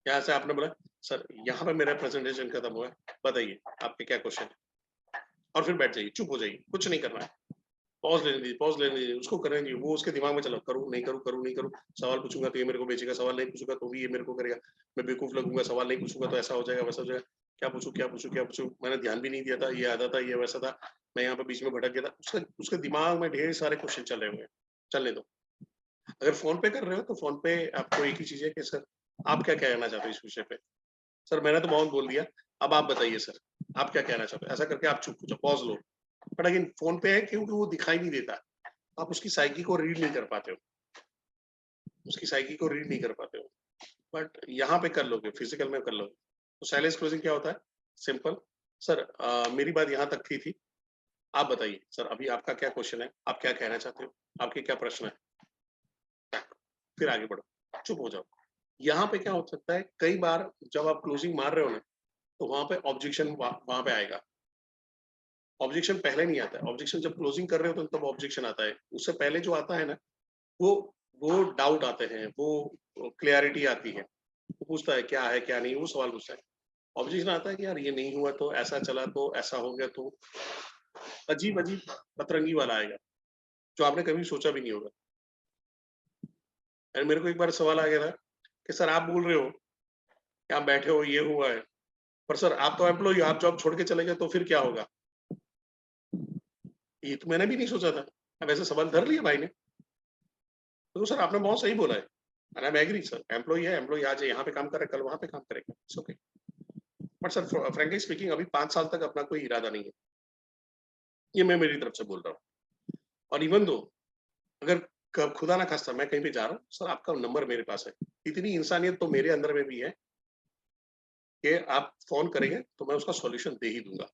यहाँ से आपने बोला, सर यहाँ पे मेरा प्रेज़ेंटेशन खत्म हुआ है, बताइए आपके क्या क्वेश्चन है? और फिर बैठ जाइए, चुप हो जाइए, कुछ नहीं करना है। पॉज़ लेने दीजिए, उसको करने दीजिए, वो उसके दिमाग में चलो करूँ, नहीं करूँ, करूँ, नहीं करूँ, सवाल पूछूँगा तो ये मेरे को बेचेगा, सवाल नहीं पूछूँगा तो भी ये मेरे को करेगा, मैं बेवकूफ़ लगूँगा, सवाल नहीं पूछूँगा तो ऐसा हो जाएगा, वैसा हो जाएगा, क्या पूछूँ, क्या पूछूँ, क्या पूछूँ? मैंने ध्यान भी नहीं दिया था, ये आधा था, ये वैसा था, मैं यहाँ पे बीच में भटक गया था। उसके उसके दिमाग में ढेर सारे क्वेश्चन चल रहे होंगे, चलने दो। अगर फ़ोन पे कर रहे हो तो फ़ोन पे आपको एक ही चीज़ है कि सर, आप क्या कहना चाहते हो इस विषय पे? सर मैंने तो बहुत बोल दिया, अब आप बताइए सर, आप क्या कहना चाहते हो? ऐसा करके आप चुप हो जाओ, pause low. But again phone पे है क्योंकि वो दिखाई नहीं देता। आप उसकी साइकी को रीड नहीं कर पाते हो, उसकी साइकी को रीड नहीं कर पाते हो। बट यहाँ पे कर लोगे, फिज़िकल में कर लोगे। तो साइलेंस क्लोजिंग क्या होता है? सिंपल, सर मेरी बात यहाँ तक की थी, आप बताइए, सर अभी आपका क्या क्वेश्चन है? आप क्या कहना चाहते हो? आपके क्या प्रश्न है? फिर आगे बढ़ो, चुप हो जाओ। यहाँ पे क्या हो सकता है, कई बार जब आप क्लोजिंग मार रहे हो ना, तो वहाँ पे ऑब्जेक्शन वहाँ पे आएगा। ऑब्जेक्शन पहले नहीं आता है, ऑब्जेक्शन जब क्लोजिंग कर रहे हो तो तब ऑब्जेक्शन आता है। उससे पहले जो आता है ना, वो वो डाउट आते हैं, वो क्लैरिटी आती है। वो पूछता है क्या है, क्या नहीं, वो सवाल पूछता है। ऑब्जेक्शन आता है कि यार ये नहीं हुआ तो, ऐसा चला तो, ऐसा हो गया तो, अजीब-अजीब अतरंगी वाला आएगा, जो आपने कभी सोचा भी नहीं होगा। एंड मेरे को एक बार सवाल आ गया था कि सर आप बोल रहे हो कि आप बैठे हो, ये हुआ है, पर सर आप तो एम्प्लॉयी हो, आप जॉब छोड़ के चले गए तो फिर क्या होगा? ये तो मैंने भी नहीं सोचा था। अब ऐसे सवाल धर लिए भाई ने। तो सर आपने बहुत सही बोला है। And I am agree sir, employee है, एम्प्लॉयी आज यहाँ पे काम कर रहा है, कल वहाँ पे काम करेगा, it's okay. But sir frankly speaking अभी 5 साल तक अपना कोई इरादा नहीं है। ये मैं मेरी तरफ से बोल रहा हूँ। और इवन दो अगर खुदा ना खास्ता मैं कहीं पे जा रहा हूँ, सर आपका नंबर मेरे पास है। इतनी इंसानियत तो मेरे अंदर में भी है कि आप फ़ोन करेंगे तो मैं उसका सॉल्यूशन दे ही दूँगा।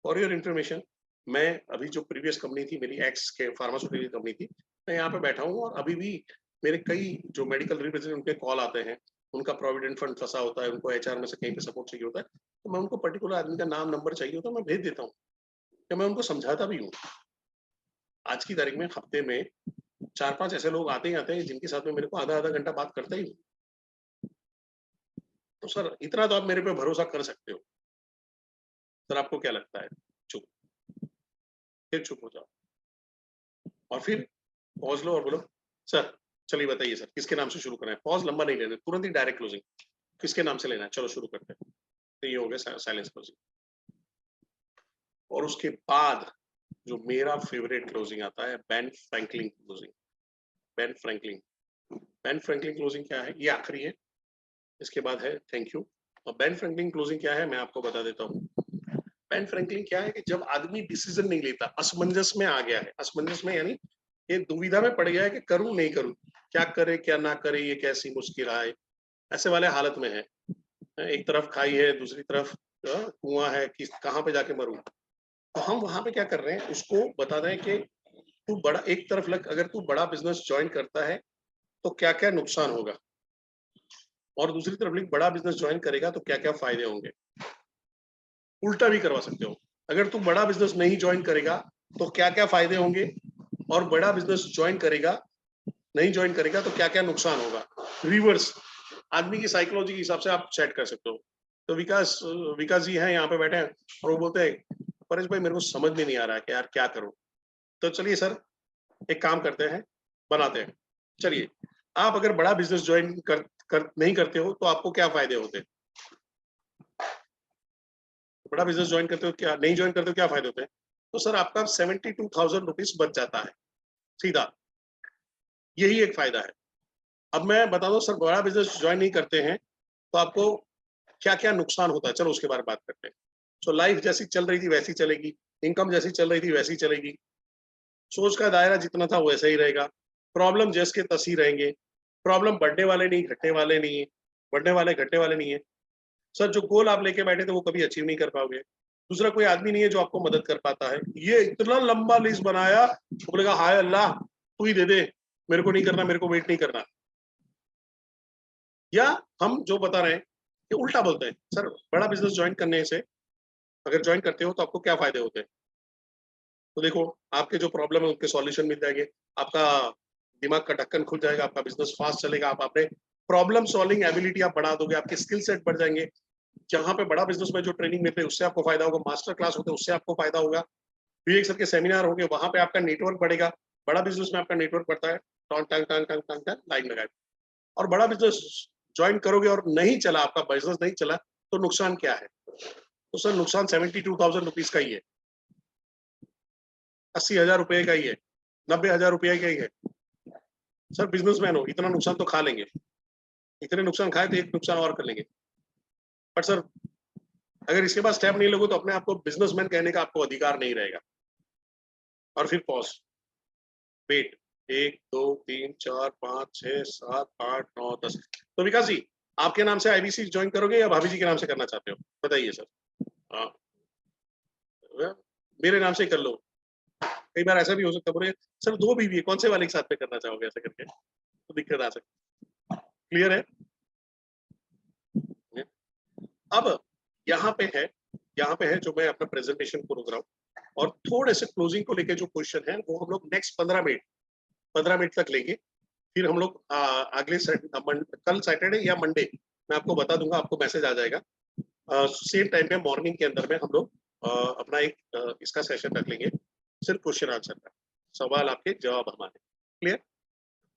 फॉर योर इन्फॉर्मेशन, मैं अभी जो प्रीवियस कंपनी थी मेरी एक्स के फार्मास्यूटिकल कंपनी थी, मैं यहाँ पे बैठा हूँ और अभी भी मेरे कई जो मेडिकल रिप्रेजेंटेटिव उनके कॉल आते हैं, उनका प्रोविडेंट फंड फँसा होता है, उनको एचआर में से कहीं पे सपोर्ट चाहिए होता है, तो मैं उनको पर्टिकुलर आदमी का नाम, नंबर चाहिए होता है, मैं भेज देता हूँ या मैं उनको समझाता भी हूँ। आज की तारीख में हफ्ते में 4-5 ऐसे लोग आते ही आते हैं जिनके साथ में मेरे को आधा-आधा घंटा बात करता ही हूँ। तो सर इतना तो आप मेरे पे भरोसा कर सकते हो। सर आपको क्या लगता है? चुप, फिर चुप हो जाओ और फिर पहुँच लो और बोलो, सर चलिए बताइए सर, किसके नाम से शुरू करना है? पॉज लंबा नहीं लेना, तुरंत ही डायरेक्ट क्लोजिंग। किसके नाम से लेना है? चलो शुरू करते हैं। तो ये हो गया साइलेंस क्लोजिंग। और उसके बाद जो मेरा फेवरेट क्लोजिंग आता है, Ben Franklin closing. Ben Franklin. Ben Franklin closing क्या है? ये आखिरी है, इसके बाद है थैंक यू। और बेन फ्रैंकलिन क्लोजिंग क्या है मैं आपको बता देता हूँ। बेन फ्रैंकलिन क्या है कि जब आदमी डिसीजन नहीं लेता, असमंजस में आ गया है, असमंजस में यानी ये दुविधा में पड़ गया है कि करूं नहीं करूं, क्या करे क्या ना करे, ये कैसी मुश्किल आए, ऐसे वाले हालत में है। एक तरफ खाई है, दूसरी तरफ कुआं है कि कहाँ पे जाके मरूं। तो हम वहां पे क्या कर रहे हैं, उसको बता रहे हैं कि तू बड़ा एक तरफ लग, अगर तू बड़ा बिजनेस ज्वाइन करता है तो क्या क्या नुकसान होगा, और दूसरी तरफ लिख बड़ा बिजनेस ज्वाइन करेगा तो क्या क्या फायदे होंगे। उल्टा भी करवा सकते हो, अगर तू बड़ा बिजनेस नहीं ज्वाइन करेगा तो क्या क्या फायदे होंगे, और बड़ा बिजनेस ज्वाइन करेगा नहीं ज्वाइन करेगा तो क्या क्या नुकसान होगा। रिवर्स आदमी की साइकोलॉजी के हिसाब से आप सेट कर सकते हो। तो विकास विकास जी हैं यहाँ पे बैठे हैं और वो बोलते हैं परेश भाई मेरे को समझ में नहीं आ रहा है कि यार क्या करूं। तो चलिए सर एक काम करते हैं, बनाते हैं। चलिए, आप अगर बड़ा बिजनेस ज्वाइन नहीं करते हो तो आपको क्या फायदे होते हैं? बड़ा बिजनेस ज्वाइन करते हो, क्या नहीं ज्वाइन करते हो क्या फायदे होते हैं? तो सर आपका 72,000 रुपीज बच जाता है सीधा, यही एक फायदा है। अब मैं बता दूं सर, बड़ा बिजनेस ज्वाइन नहीं करते हैं तो आपको क्या क्या नुकसान होता है, चलो उसके बारे में बात करते हैं। सो लाइफ जैसी चल रही थी वैसी चलेगी, इनकम जैसी चल रही थी वैसी चलेगी, सोच का दायरा जितना था वैसा ही रहेगा, प्रॉब्लम जैसे के तस ही रहेंगे। प्रॉब्लम बढ़ने वाले नहीं, घटने वाले नहीं है, बढ़ने वाले घटने वाले नहीं है। सर जो गोल आप लेके बैठे थे वो कभी अचीव नहीं कर पाओगे। दूसरा कोई आदमी नहीं है जो आपको मदद कर पाता है। ये इतना लंबा लिस्ट बनाया, बोलेगा हाय अल्लाह तू ही दे दे, मेरे को नहीं करना, मेरे को वेट नहीं करना। या हम जो बता रहे हैं कि उल्टा बोलते हैं, सर बड़ा बिजनेस ज्वाइन करने से, अगर ज्वाइन करते हो तो आपको क्या फायदे होते हैं? तो देखो, आपके जो प्रॉब्लम है उनके सॉल्यूशन मिल जाएंगे, आपका दिमाग का ढक्कन खुल जाएगा, आपका बिजनेस फास्ट चलेगा, आप अपने प्रॉब्लम सॉल्विंग एबिलिटी आप बढ़ा दोगे, आपके स्किल सेट बढ़ जाएंगे। जहां पे बड़ा बिजनेस में जो ट्रेनिंग मिलते हैं उससे आपको फायदा होगा, मास्टर क्लास होते हैं उससे आपको फायदा होगा, विवेक सर के सेमिनार होंगे वहां पे आपका नेटवर्क बढ़ेगा। बड़ा बिजनेस में आपका नेटवर्क बढ़ता है, टॉन टंग टंग टंग टंग टंग लाइन लगाए। और बड़ा बिजनेस ज्वाइन करोगे और नहीं चला, आपका बिजनेस नहीं चला, तो नुकसान क्या है? तो सर नुकसान 72,000 रुपीज का ही है, 80,000 रुपए का ही है, 90,000 रुपए का ही है। सर बिजनेसमैन हो, इतना नुकसान तो खा लेंगे, इतने नुकसान खाए तो एक नुकसान और कर लेंगे। बट सर अगर इसके बाद स्टेप नहीं लोगे तो अपने आप को बिजनेसमैन कहने का आपको अधिकार नहीं रहेगा। और फिर पॉज, वेट, 1 2 3 4 5 6 7 8 9 10। तो विकास जी आपके नाम से आईबीसी ज्वाइन करोगे या भाभी जी के नाम से करना चाहते हो, बताइए सर। हाँ, मेरे नाम से कर लो। कई बार ऐसा भी हो सकता है, बोले सर दो बीवी है, कौन से वाले के साथ में करना चाहोगे, ऐसा करके तो दिक्कत आ सकती। क्लियर है? अब यहाँ पे है, यहाँ पे है जो मैं अपना प्रेजेंटेशन को रोक रहा हूँ, और थोड़े से क्लोजिंग को लेके जो क्वेश्चन है वो हम लोग नेक्स्ट 15 मिनट तक लेंगे। फिर हम लोग अगले कल सैटरडे या मंडे मैं आपको बता दूंगा, आपको मैसेज आ जाएगा। सेम टाइम पे मॉर्निंग के अंदर में हम लोग अपना एक इसका सेशन रख लेंगे, सिर्फ क्वेश्चन आंसर का, सवाल आपके जवाब हमारे। क्लियर?